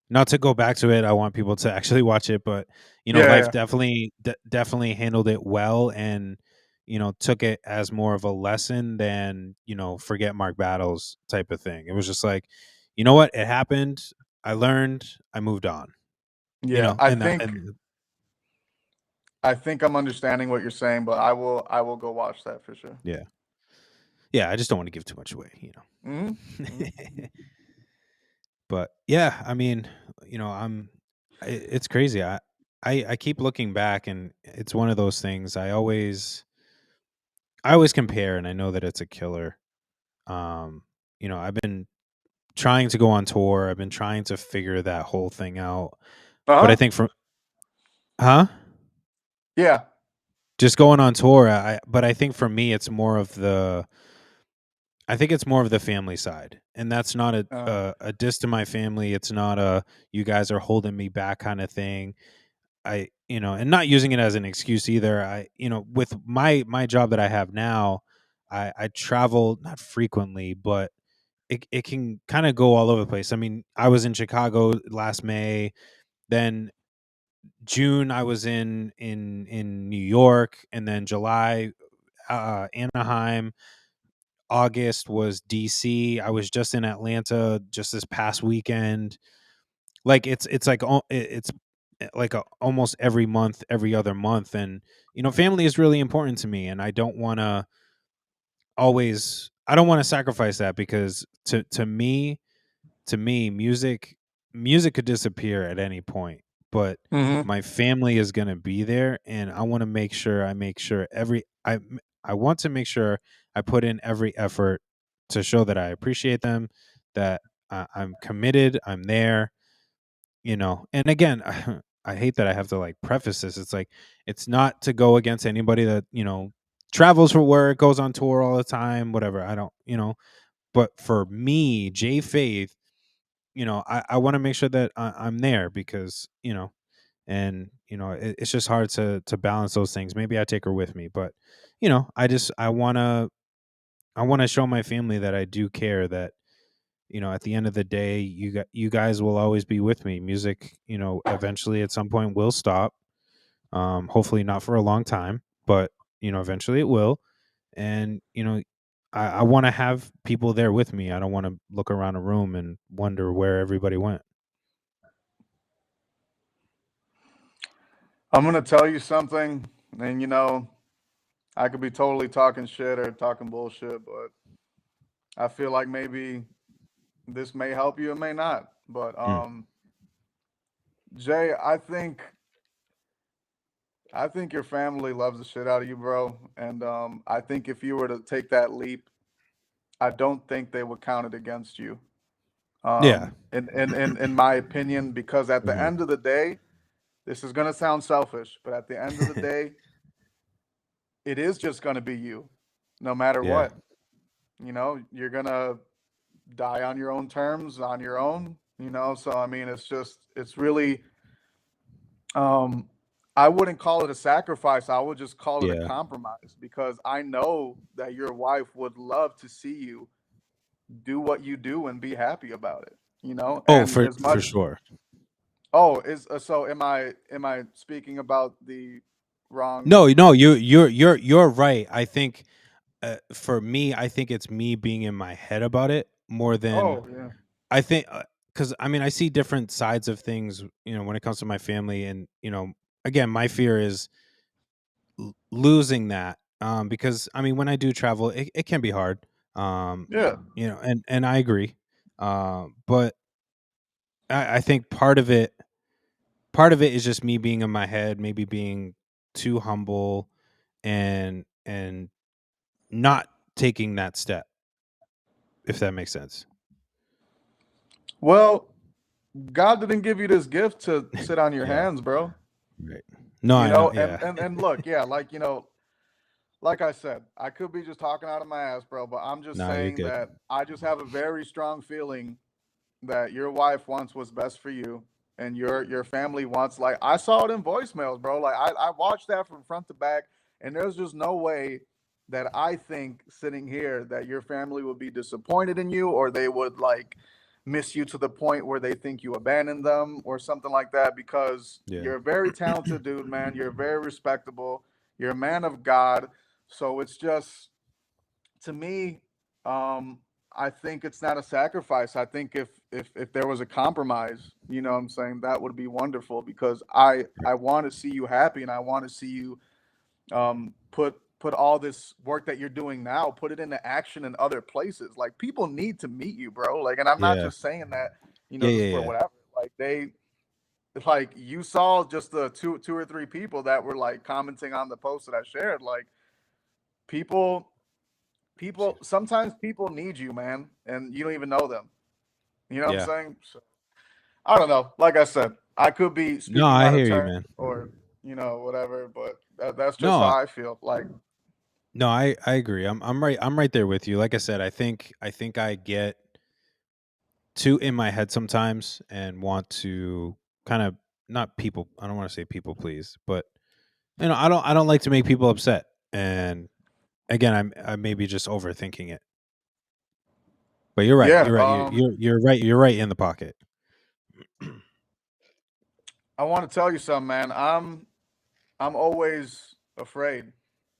not to go back to it. I want people to actually watch it, but life Yeah, definitely handled it well, and took it as more of a lesson than forget Mark Battles type of thing. It was just like, you know what, it happened. I learned. I moved on. yeah. And that, and I think I'm understanding what you're saying, but I will go watch that for sure. yeah, yeah. I just don't want to give too much away. Hmm. Hmm. But yeah, I mean, it's crazy. I keep looking back, and it's one of those things. I always compare, and I know that it's a killer. Um, I've been trying to go on tour. I've been trying to figure that whole thing out. Uh But I huh. think from huh? Yeah. Just going on tour, but I think for me it's more of the family side. And that's not Uh, a diss to my family. It's not a you guys are holding me back kind of thing. And not using it as an excuse either. With my job that I have now, I travel not frequently, but it can kind of go all over the place. I mean, I was in Chicago last May, then June I was in New York, and then July Anaheim, August was DC. I was just in Atlanta just this past weekend. Like it's like it's like almost every month, every other month, and family is really important to me, and I don't want to sacrifice that, because to me music could disappear at any point, but hmm. my family is going to be there, and I want to make sure I want to make sure I put in every effort to show that I appreciate them, that I'm committed, I'm there. And again, I hate that I have to like preface this. It's like, it's not to go against anybody that travels for work, goes on tour all the time, whatever. I don't, but for me, Jay Faith, I want to make sure that I'm there, because and it's just hard to balance those things. Maybe I take her with me, but I want to show my family that I do care, that at the end of the day, you guys will always be with me. Music, eventually at some point will stop. Hopefully not for a long time, but eventually it will. And I want to have people there with me. I don't want to look around a room and wonder where everybody went. I'm gonna tell you something, and I could be totally talking shit or talking bullshit, but I feel like maybe this may help you, it may not. But Mm. Jay, I think your family loves the shit out of you, bro. And I think if you were to take that leap, I don't think they would count it against you. Yeah. In my opinion, because at the Hmm. end of the day, this is gonna sound selfish, but at the end of the day, it is just gonna be you, no matter Yeah. what. You're gonna die on your own terms, on your own. So I mean, it's really um, I wouldn't call it a sacrifice. I would just call it a Yeah. compromise, because I know that your wife would love to see you do what you do and be happy about it. Oh, And for as for much sure. oh is so am I speaking about the wrong? No, no, you're right. I think for me, I think it's me being in my head about it more than Oh yeah. I think, because I mean, I see different sides of things, when it comes to my family, and again, my fear is losing that, because I mean, when I do travel, it can be hard, um, Yeah. and I agree, but I think part of it is just me being in my head, maybe being too humble, and not taking that step, if that makes sense. Well, God didn't give you this gift to sit on your Yeah. hands, bro. Right. No, I know. And Yeah. and look, yeah, like I said, I could be just talking out of my ass, bro, but I'm just No, you're saying good. that I just have a very strong feeling that your wife wants what's best for you, and your family wants, like, I saw it in voicemails, bro. Like I watched that from front to back, and there's just no way that I think sitting here that your family would be disappointed in you, or they would like miss you to the point where they think you abandoned them or something like that, because Yeah. you're a very talented dude, man. You're very respectable. You're a man of God. So it's just, to me, um, I think it's not a sacrifice. I think if there was a compromise, you know what I'm saying, that would be wonderful, because I want to see you happy, and I want to see you put all this work that you're doing now, put it into action in other places. Like, people need to meet you, bro. Like, and I'm not Yeah. just saying that, Yeah. just for Yeah. whatever. Like, like, you saw just the two or three people that were like commenting on the post that I shared. Like, people sometimes people need you, man, and you don't even know them. You know what I'm Yeah. saying? So, I don't know. Like I said, I could be No, speaking I out of hear you, turn, man. or whatever, but that's just how No, I feel. Like, no, I agree. I'm right there with you. Like I said, I think I get too in my head sometimes and want to kind of not people. I don't want to say people please, but I don't like to make people upset. And again, I maybe just overthinking it. But you're right. yeah, You're right. You're right. You're right in the pocket. I want to tell you something, man. I'm always afraid,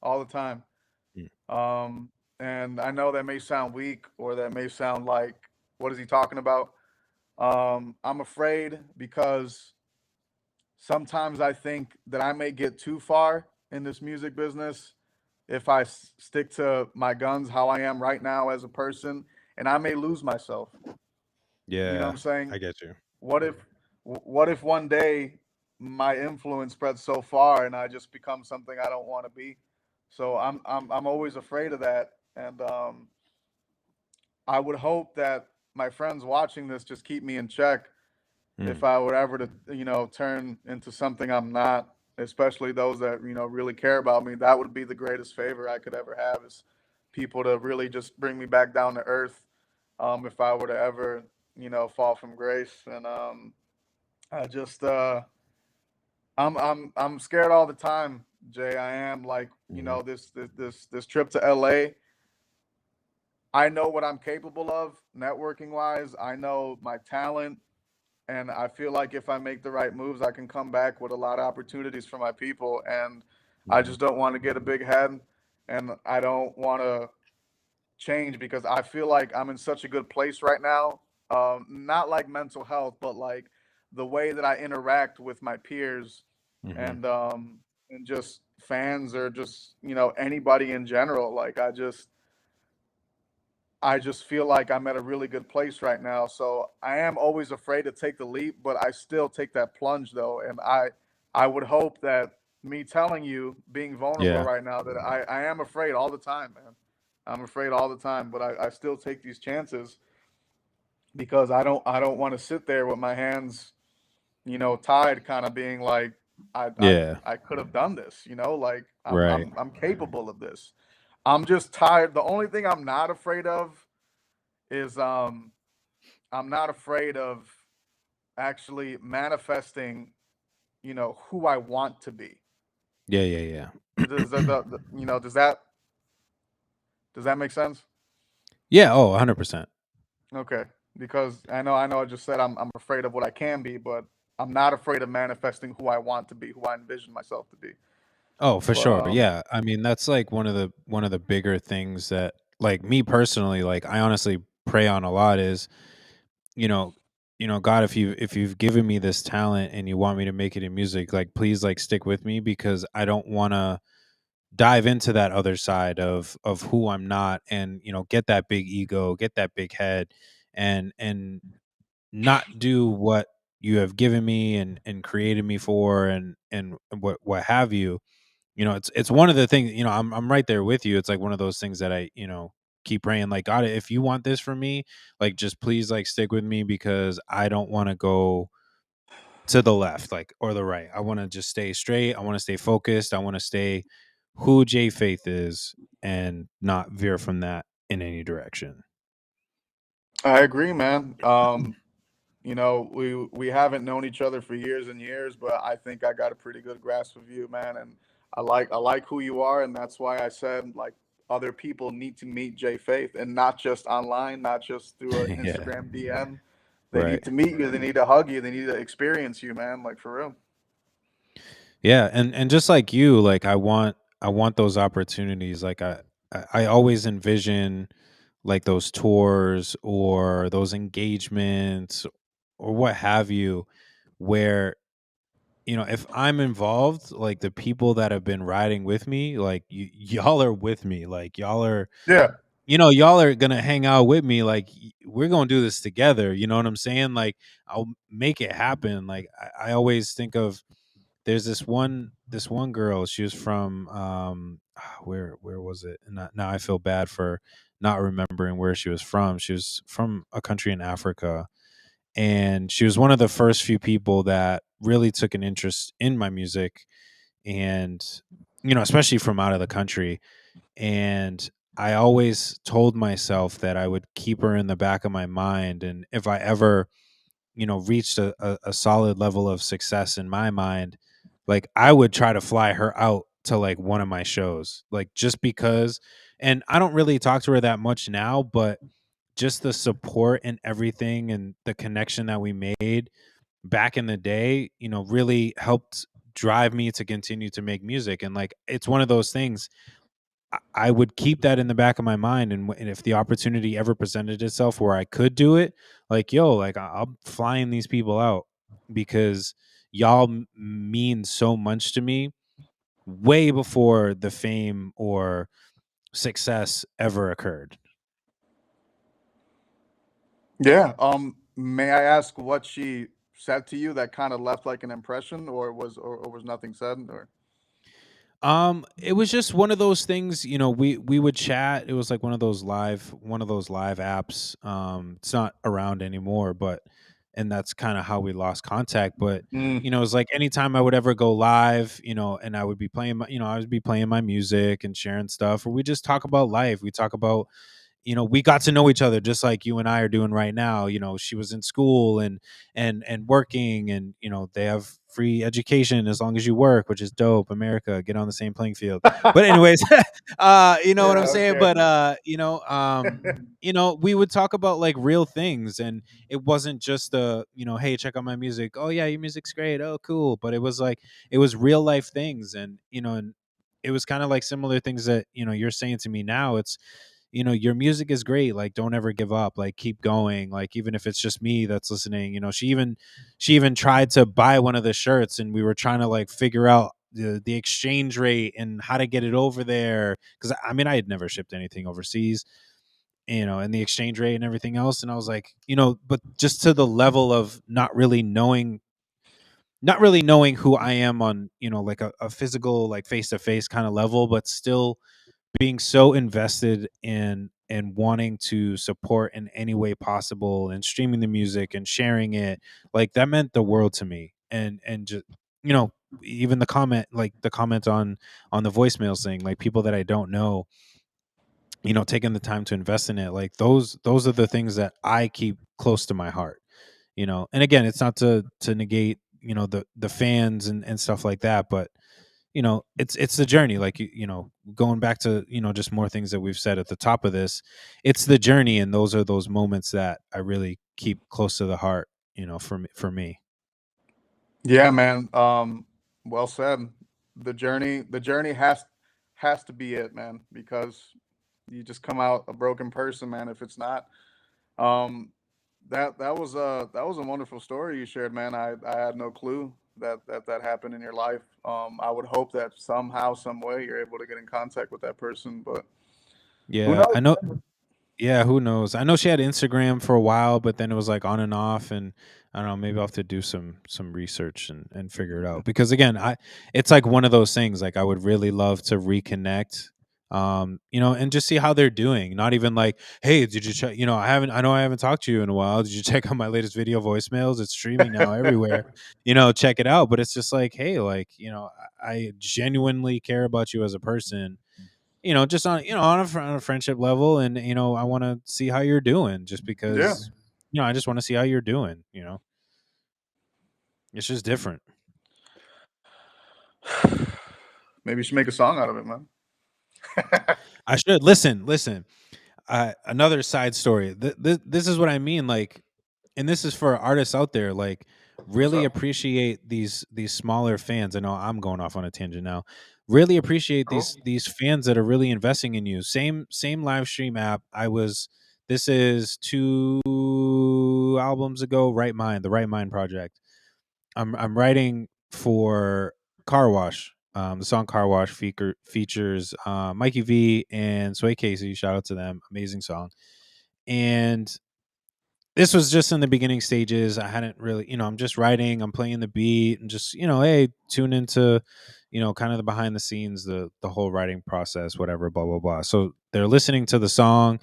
all the time. Mm. Um, and I know that may sound weak, or that may sound like, what is he talking about? I'm afraid because sometimes I think that I may get too far in this music business if I stick to my guns, how I am right now as a person, and I may lose myself. You know what Yeah, I'm saying? I get you. What if what if one day my influence spreads so far and I just become something I don't want to be? So I'm always afraid of that, and I would hope that my friends watching this just keep me in check if Mm. I were ever to, turn into something I'm not, especially those that, really care about me. That would be the greatest favor I could ever have, is people to really just bring me back down to earth. If I were to ever, fall from grace. And I just, I'm scared all the time, Jay. I am, like, Mhm. this trip to LA. I know what I'm capable of networking wise. I know my talent. And I feel like if I make the right moves, I can come back with a lot of opportunities for my people. And I Mhm. just don't want to get a big head, and I don't want to change, because I feel like I'm in such a good place right now. Not like mental health, but like the way that I interact with my peers, Mhm. and just fans, or just, anybody in general. Like, I just feel like I'm at a really good place right now. So I am always afraid to take the leap, but I still take that plunge, though. And I would hope that me telling you, being vulnerable Yeah. right now, that I am afraid all the time, man. I'm afraid all the time, but I still take these chances, because I don't want to sit there with my hands, tied, kind of being like, I I Yeah. I could have done this, like, I'm Right. I'm I'm capable of this. I'm just tired. The only thing I'm not afraid of is, I'm not afraid of actually manifesting, who I want to be. Yeah, yeah, Does that, yeah. does that make sense? Yeah, oh, 100%. Okay, because I know I just said I'm afraid of what I can be, but I'm not afraid of manifesting who I want to be, who I envision myself to be. Oh, for But sure. Yeah. I mean, that's like one of the bigger things that like me personally, like I honestly pray on a lot is, you know, God, if you've given me this talent and you want me to make it in music, like please like stick with me because I don't want to dive into that other side of who I'm not and, get that big ego, get that big head and not do what you have given me and created me for and what have you. It's one of the things, I'm right there with you. It's like one of those things that I, keep praying like, God, if you want this from me, like just please like stick with me because I don't want to go to the left like or the right. I want to just stay straight. I want to stay focused. I want to stay who Jay Faith is and not veer from that in any direction. I agree, man. We haven't known each other for years and years, but I think I got a pretty good grasp of you, man. And I like who you are, and that's why I said, like, other people need to meet Jay Faith, and not just online, not just through an Yeah. Instagram DM. They Right. need to meet you. They need to hug you. They need to experience you, man. Like for real. Yeah, and just like you, like I want those opportunities. Like I always envision like those tours or those engagements or what have you, where if I'm involved, like the people that have been riding with me, like y'all are with me, like Yeah. y'all are gonna hang out with me, like we're gonna do this together. You know what I'm saying? Like I'll make it happen. Like I always think of there's this one girl. She was from where was it? And now I feel bad for not remembering where she was from. She was from a country in Africa, and she was one of the first few people that really took an interest in my music, and especially from out of the country. And I always told myself that I would keep her in the back of my mind, and if I ever reached a solid level of success in my mind, like I would try to fly her out to like one of my shows, like just because. And I don't really talk to her that much now, but just the support and everything and the connection that we made back in the day, really helped drive me to continue to make music. And like it's one of those things, I would keep that in the back of my mind, and if the opportunity ever presented itself where I could do it, like yo, like I'm flying these people out because y'all mean so much to me, way before the fame or success ever occurred. Yeah. May I ask what she said to you that kind of left like an impression, or was nothing said, or? It was just one of those things, we would chat. It was like one of those live apps. It's not around anymore, but and that's kind of how we lost contact. But Mm. it was like anytime I would ever go live, and I would be playing I would be playing my music and sharing stuff, or we just talk about life. We talk about we got to know each other just like you and I are doing right now. She was in school and working, and they have free education as long as you work, which is dope. America, get on the same playing field. But anyways, you know what I'm Yeah. saying? Okay. But we would talk about like real things, and it wasn't just hey, check out my music. Oh yeah, your music's great. Oh cool. But it was like it was real life things, and and it was kind of like similar things that you're saying to me now. It's your music is great, like don't ever give up, like keep going, like even if it's just me that's listening. She even tried to buy one of the shirts, and we were trying to like figure out the exchange rate and how to get it over there, because I mean I had never shipped anything overseas, and the exchange rate and everything else. And I was like, but just to the level of not really knowing who I am on like a physical, like face to face kind of level, but still being so invested in and wanting to support in any way possible, and streaming the music and sharing it, like that meant the world to me. And just you know even the comment on the voicemails thing, like people that I don't know, taking the time to invest in it, like those are the things that I keep close to my heart. And again, it's not to negate the fans and stuff like that, but it's the journey, like going back to just more things that we've said at the top of this. It's the journey, and those are those moments that I really keep close to the heart, for me. Yeah, man. Well said. The journey has to be it, man, because you just come out a broken person, man, if it's not. Um, that was a wonderful story you shared, man. I had no clue that happened in your life. I would hope that somehow, some way, you're able to get in contact with that person, but who Yeah, knows, I know. man? Yeah, who knows? I know she had Instagram for a while, but then it was like on and off, and I don't know. Maybe I'll have to do some research and figure it out. Because again, it's like one of those things. Like I would really love to reconnect, and just see how they're doing. Not even like, hey, did you check? I know I haven't talked to you in a while. Did you check out my latest video voicemails? It's streaming now everywhere. Check it out. But it's just like, hey, like I genuinely care about you as a person, just on a friendship level, and I want to see how you're doing, just Yeah. because I just want to see how you're doing. It's just different. Maybe you should make a song out of it, man. I should listen. Another side story. This is what I mean. Like and this is for artists out there, like What's really up? appreciate these smaller fans. I know I'm going off on a tangent now. Really appreciate Cool. these fans that are really investing in you. Same live stream app. This is 2 albums ago, the Right Mind project. I'm writing for Car Wash. The song Car Wash features Mikey V and Sway Casey. Shout out to them. Amazing song. And this was just in the beginning stages. I hadn't really, I'm just writing, I'm playing the beat and just, hey, tune into, kind of the behind the scenes, the whole writing process, whatever, blah, blah, blah. So they're listening to the song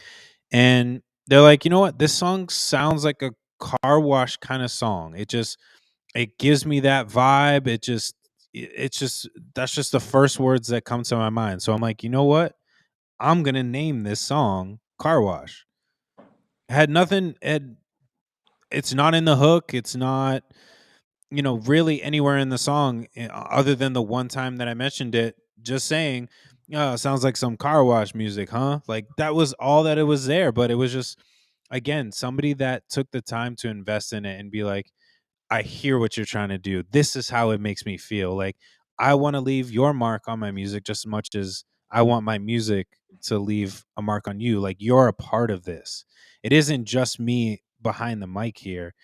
and they're like, you know what? This song sounds like a car wash kind of song. It gives me that vibe. It's just, that's just the first words that come to my mind. So I'm like, you know what? I'm going to name this song Car Wash. Had nothing, it's not in the hook. It's not, really anywhere in the song other than the one time that I mentioned it, just saying, oh, it sounds like some car wash music, huh? Like that was all that it was there. But it was just, again, somebody that took the time to invest in it and be like, I hear what you're trying to do. This is how it makes me feel. Like I want to leave your mark on my music just as much as I want my music to leave a mark on you. Like you're a part of this. It isn't just me behind the mic here.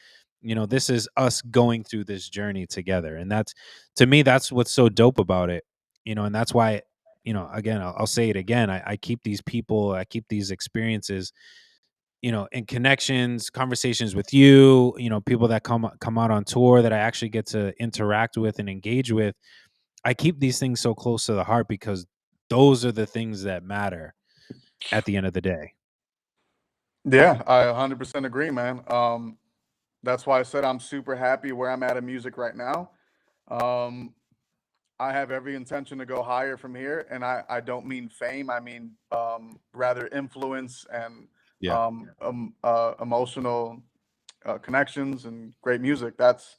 This is us going through this journey together. And that's, to me, that's what's so dope about it. And that's why, again, I'll say it again. I keep these people, I keep these experiences, and connections, conversations with you, people that come out on tour that I actually get to interact with and engage with. I keep these things so close to the heart because those are the things that matter at the end of the day. Yeah, I 100% agree, man. That's why I said I'm super happy where I'm at in music right now. Um, I have every intention to go higher from here, and I don't mean fame. I mean rather influence and Yeah. emotional connections and great music. That's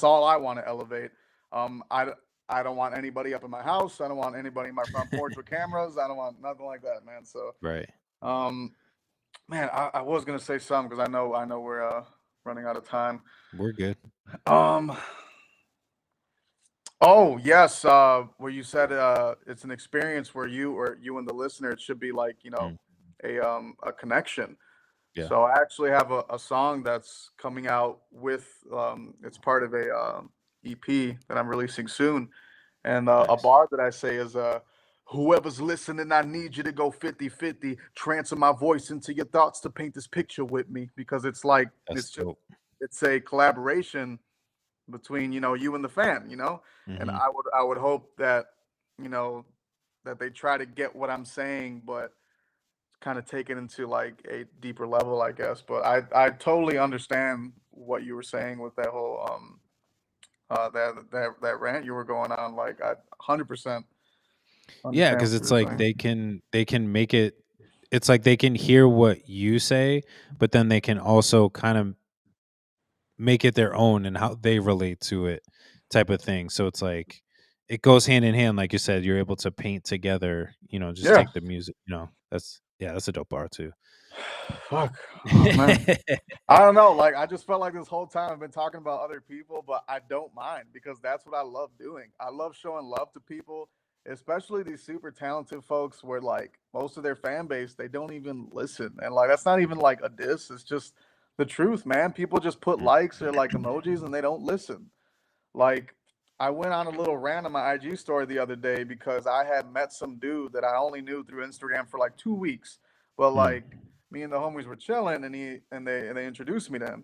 all I want to elevate. Um, I I don't want anybody up in my house. I don't want anybody in my front porch with cameras. I don't want nothing like that, man. So, Right. um, man, I was gonna say something because I know we're running out of time. We're good. Um, oh yes, where you said it's an experience where you and the listener it should be like Mm, a connection. yeah. So I actually have a song that's coming out with it's part of a EP that I'm releasing soon, and a Nice. bar that I say is whoever's listening, I need you to go 50-50, transfer my voice into your thoughts to paint this picture with me because it's like That's dope. it's a collaboration between you and the fan, and Hmm. I would hope that you know that they try to get what I'm saying, but kind of take it into like a deeper level, I guess. But I totally understand what you were saying with that whole that rant you were going on. Like I 100% Yeah, understand because what you it's were like saying. they can make it. It's like they can hear what you say, but then they can also kind of make it their own and how they relate to it, type of thing. So it's like it goes hand in hand, like you said. You're able to paint together. Just Yeah. take the music. That's a dope bar too. Fuck. Oh man. I don't know. Like I just felt like this whole time I've been talking about other people, but I don't mind because that's what I love doing. I love showing love to people, especially these super talented folks where like most of their fan base they don't even listen. And like that's not even like a diss, it's just the truth, man. People just put Mm. likes or like emojis and they don't listen. Like I went on a little rant on my IG story the other day because I had met some dude that I only knew through Instagram for like 2 weeks. But Mm. like me and the homies were chilling and they introduced me to him.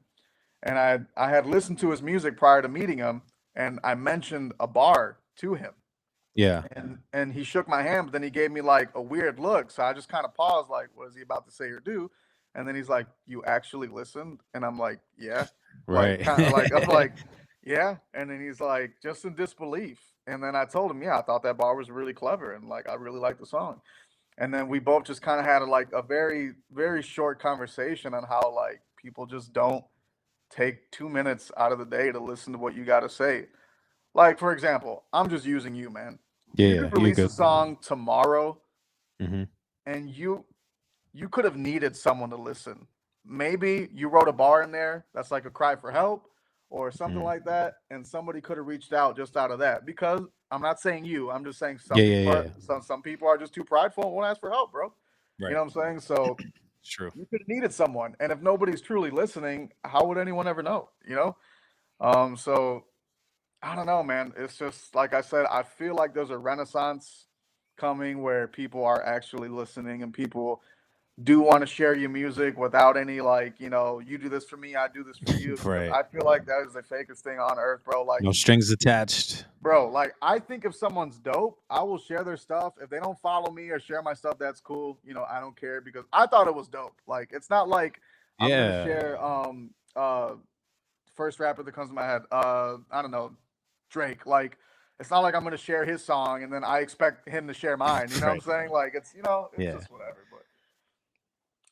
And I had listened to his music prior to meeting him and I mentioned a bar to him. Yeah. And he shook my hand, but then he gave me like a weird look. So I just kind of paused, like, what is he about to say or do? And then he's like, "You actually listened?" And I'm like, "Yeah." Like, Right. kind of like I'm like, "Yeah." And then he's like, just in disbelief. And then I told him, "Yeah, I thought that bar was really clever, and like I really liked the song." And then we both just kind of had like a very very short conversation on how like people just don't take 2 minutes out of the day to listen to what you got to say. Like, for example, I'm just using you, man. Yeah. You Yeah. could You're release a good. song tomorrow Hmm. and you could have needed someone to listen. maybe you wrote a bar in there that's like a cry for help or something Mm. like that, and somebody could have reached out just out of that. Because I'm not saying you, I'm just saying Yeah, yeah, yeah. some people are just too prideful and won't ask for help, bro. You Right. know what I'm saying? So It's true. you could have needed someone, and if nobody's truly listening, how would anyone ever know? You know? So I don't know, man. It's just like I said, I feel like there's a renaissance coming where people are actually listening and people do want to share your music without any like, you do this for me, I do this for you. Because Right. I feel like that is the fakest thing on earth, bro. Like, No strings attached. bro, like I think if someone's dope, I will share their stuff. If they don't follow me or share my stuff, that's cool. I don't care because I thought it was dope. Like, it's not like I'm gonna Yeah. share first rapper that comes to my head. I don't know, Drake. Like, it's not like I'm gonna share his song and then I expect him to share mine. You know what I'm Right. saying? Like, it's Yeah. just whatever. But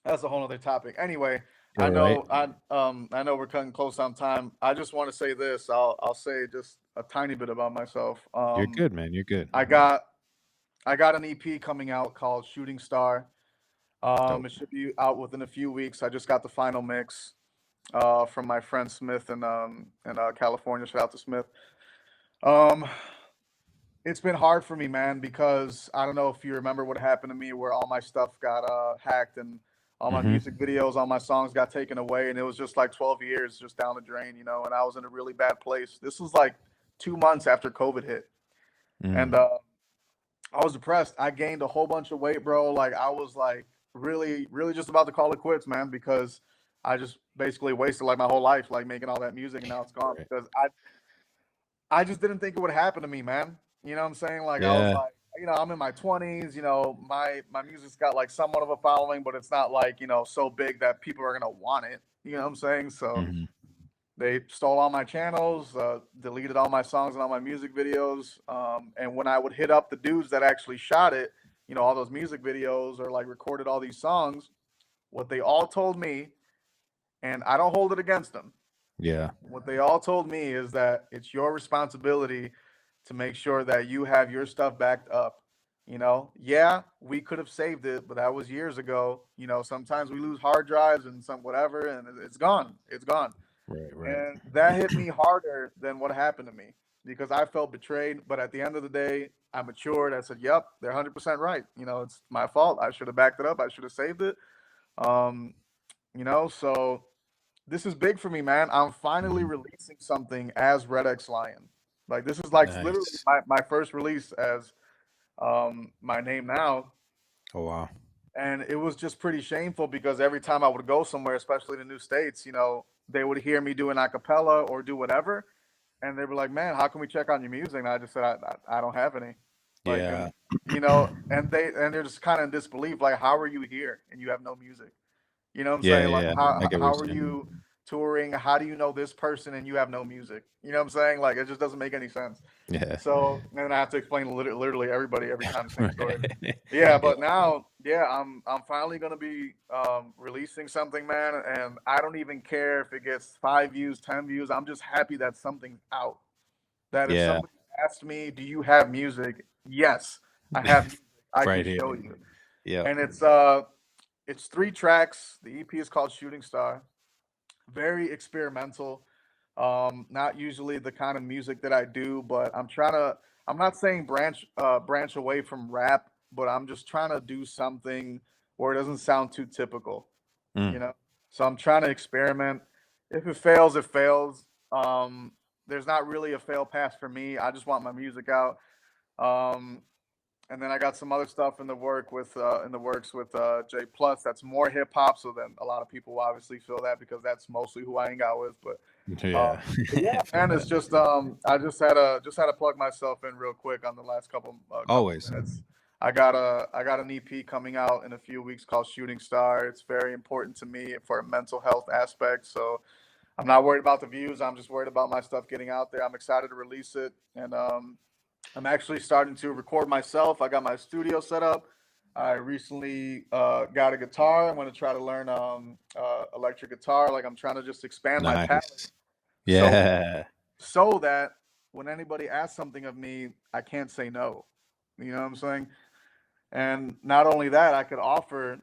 that's a whole other topic. Anyway, You're right. I know we're cutting close on time. I just want to say this. I'll say just a tiny bit about myself. You're good, man. You're good. I got I got an EP coming out called Shooting Star. Dope. It should be out within a few weeks. I just got the final mix from my friend Smith in California. Shout out to Smith. Um, it's been hard for me, man, because I don't know if you remember what happened to me, where all my stuff got hacked and all my Hmm. music videos, all my songs got taken away, and it was just like 12 years just down the drain, and I was in a really bad place. This was like 2 months after COVID hit, and Mm. I was depressed. I gained a whole bunch of weight, bro. Like I was like really, really just about to call it quits, man, because I just basically wasted like my whole life like making all that music, and now it's gone Right. because I just didn't think it would happen to me, man. You know what I'm saying? Like I was Yeah. like, I'm in my 20s. My music's got like somewhat of a following, but it's not like so big that people are gonna want it. You know what I'm saying? So Hmm. they stole all my channels, deleted all my songs and all my music videos. And when I would hit up the dudes that actually shot it, all those music videos or like recorded all these songs, what they all told me, and I don't hold it against them. Yeah. What they all told me is that it's your responsibility to make sure that you have your stuff backed up. Yeah, we could have saved it, but that was years ago. Sometimes we lose hard drives and some whatever, and it's gone. It's gone. Right. Right. And that hit me harder than what happened to me because I felt betrayed. But at the end of the day, I matured. I said, yep, they're 100% right. It's my fault. I should have backed it up. I should have saved it. Um, so this is big for me, man. I'm finally Mhm. releasing something as RedXLion. Like, this is like literally Nice. my first release as my name now. Oh wow. And it was just pretty shameful because every time I would go somewhere, especially to new states, they would hear me doing a cappella or do whatever, and they were like, "Man, how can we check on your music?" And I just said, "I don't have any." Like, Yeah. and they're just kind of in disbelief, like, "How are you here and you have no music?" You know what I'm Yeah. saying? Like, Yeah. I get what how you're are saying. you touring? How do you know this person and you have no music? You know what I'm saying? Like, it just doesn't make any sense. Yeah. So, and then I have to explain literally everybody every time the same story. Right. Yeah, Yeah. but now, yeah, I'm finally gonna be releasing something, man, and I don't even care if it gets 5 views, 10 views. I'm just happy that something's out. That if Yeah. somebody asked me, "Do you have music?" Yes, I have music. I can Right here. show you. Yeah. And it's 3 tracks. The EP is called Shooting Star. Very experimental. Not usually the kind of music that I do, but I'm not saying branch away from rap, but I'm just trying to do something where it doesn't sound too typical, Mm. you know? So I'm trying to experiment. If it fails, it fails. There's not really a fail pass for me. I just want my music out. Um, and then I got some other stuff in the works with J Plus. That's more hip hop. So then a lot of people will obviously feel that because that's mostly who I hang out with. Yeah. But yeah, I feel man, that. it's just I just had to plug myself in real quick on the last couple Always. minutes. I got an EP coming out in a few weeks called Shooting Star. It's very important to me for a mental health aspect. So I'm not worried about the views. I'm just worried about my stuff getting out there. I'm excited to release it, and I'm actually starting to record myself. I got my studio set up. I recently got a guitar. I'm going to try to learn electric guitar. Like I'm trying to just expand my palette Nice. so Yeah. that when anybody asks something of me, I can't say no. You know what I'm saying? And not only that, I could offer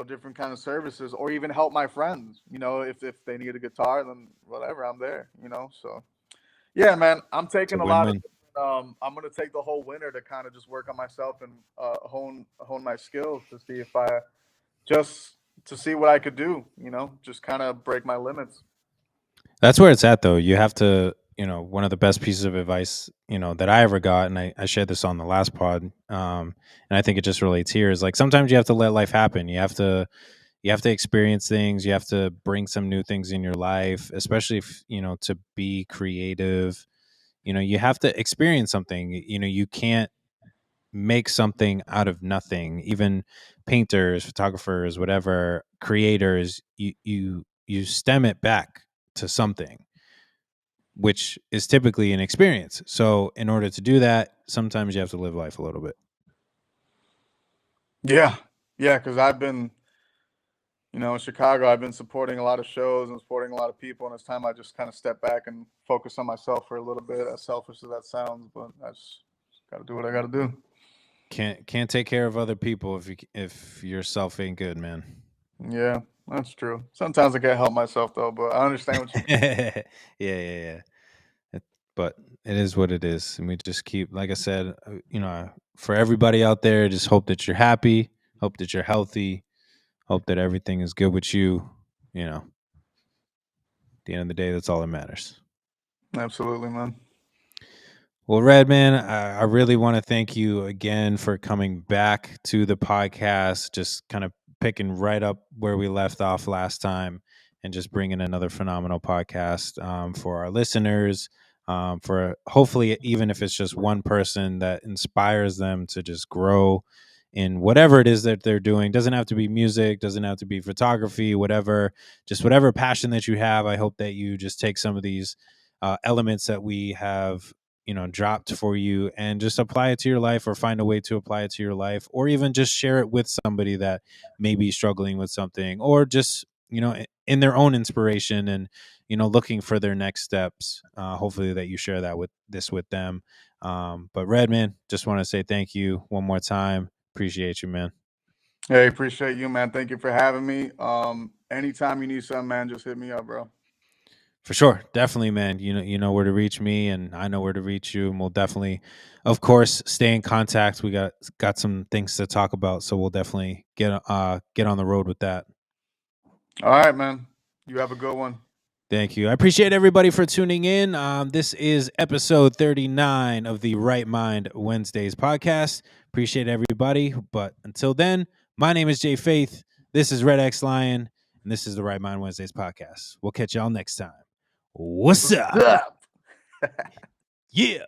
different kind of services, or even help my friends. If they need a guitar, then whatever, I'm there. So yeah, man, I'm It's a taking a lot of. win-win. I'm gonna take the whole winter to kind of just work on myself and hone my skills to see if I just to see what I could do. Just kind of break my limits. That's where it's at, though. You have to, one of the best pieces of advice, that I ever got, and I shared this on the last pod, and I think it just relates here, is like sometimes you have to let life happen. You have to experience things. You have to bring some new things in your life, especially if, to be creative. You have to experience something. You can't make something out of nothing. Even painters, photographers, whatever, creators, you stem it back to something, which is typically an experience. So in order to do that, sometimes you have to live life a little bit. Yeah, yeah, because I've been, in Chicago, I've been supporting a lot of shows and supporting a lot of people, and it's time I just kind of step back and focus on myself for a little bit. As selfish as that sounds, but I just got to do what I got to do. Can't take care of other people if yourself ain't good, man. Yeah, that's true. Sometimes I can't help myself though, but I understand what you mean. Yeah. But it is what it is, and we just keep, like I said, for everybody out there, just hope that you're happy, hope that you're healthy, hope that everything is good with you. At the end of the day, that's all that matters. Absolutely, man. Well, Redman, I really want to thank you again for coming back to the podcast, just kind of picking right up where we left off last time and just bringing another phenomenal podcast for our listeners. For hopefully, even if it's just one person that inspires them to just grow in whatever it is that they're doing. Doesn't have to be music, doesn't have to be photography, whatever, just whatever passion that you have. I hope that you just take some of these elements that we have dropped for you and just apply it to your life, or find a way to apply it to your life, or even just share it with somebody that may be struggling with something, or just in their own inspiration, and looking for their next steps. Hopefully that you share that with them. But Redman, just want to say thank you one more time. Appreciate you, man. Hey, appreciate you, man. Thank you for having me. Anytime you need something, man, just hit me up, bro. For sure, definitely, man. You know where to reach me, and I know where to reach you, and we'll definitely, of course, stay in contact. We got some things to talk about, so we'll definitely get on the road with that. All right, man. You have a good one. Thank you. I appreciate everybody for tuning in. This is episode 39 of the Right Mind Wednesdays podcast. Appreciate everybody. But until then, my name is Jay Faith. This is RedXLion, and this is the Right Mind Wednesdays podcast. We'll catch y'all next time. What's What's up? up? Yeah.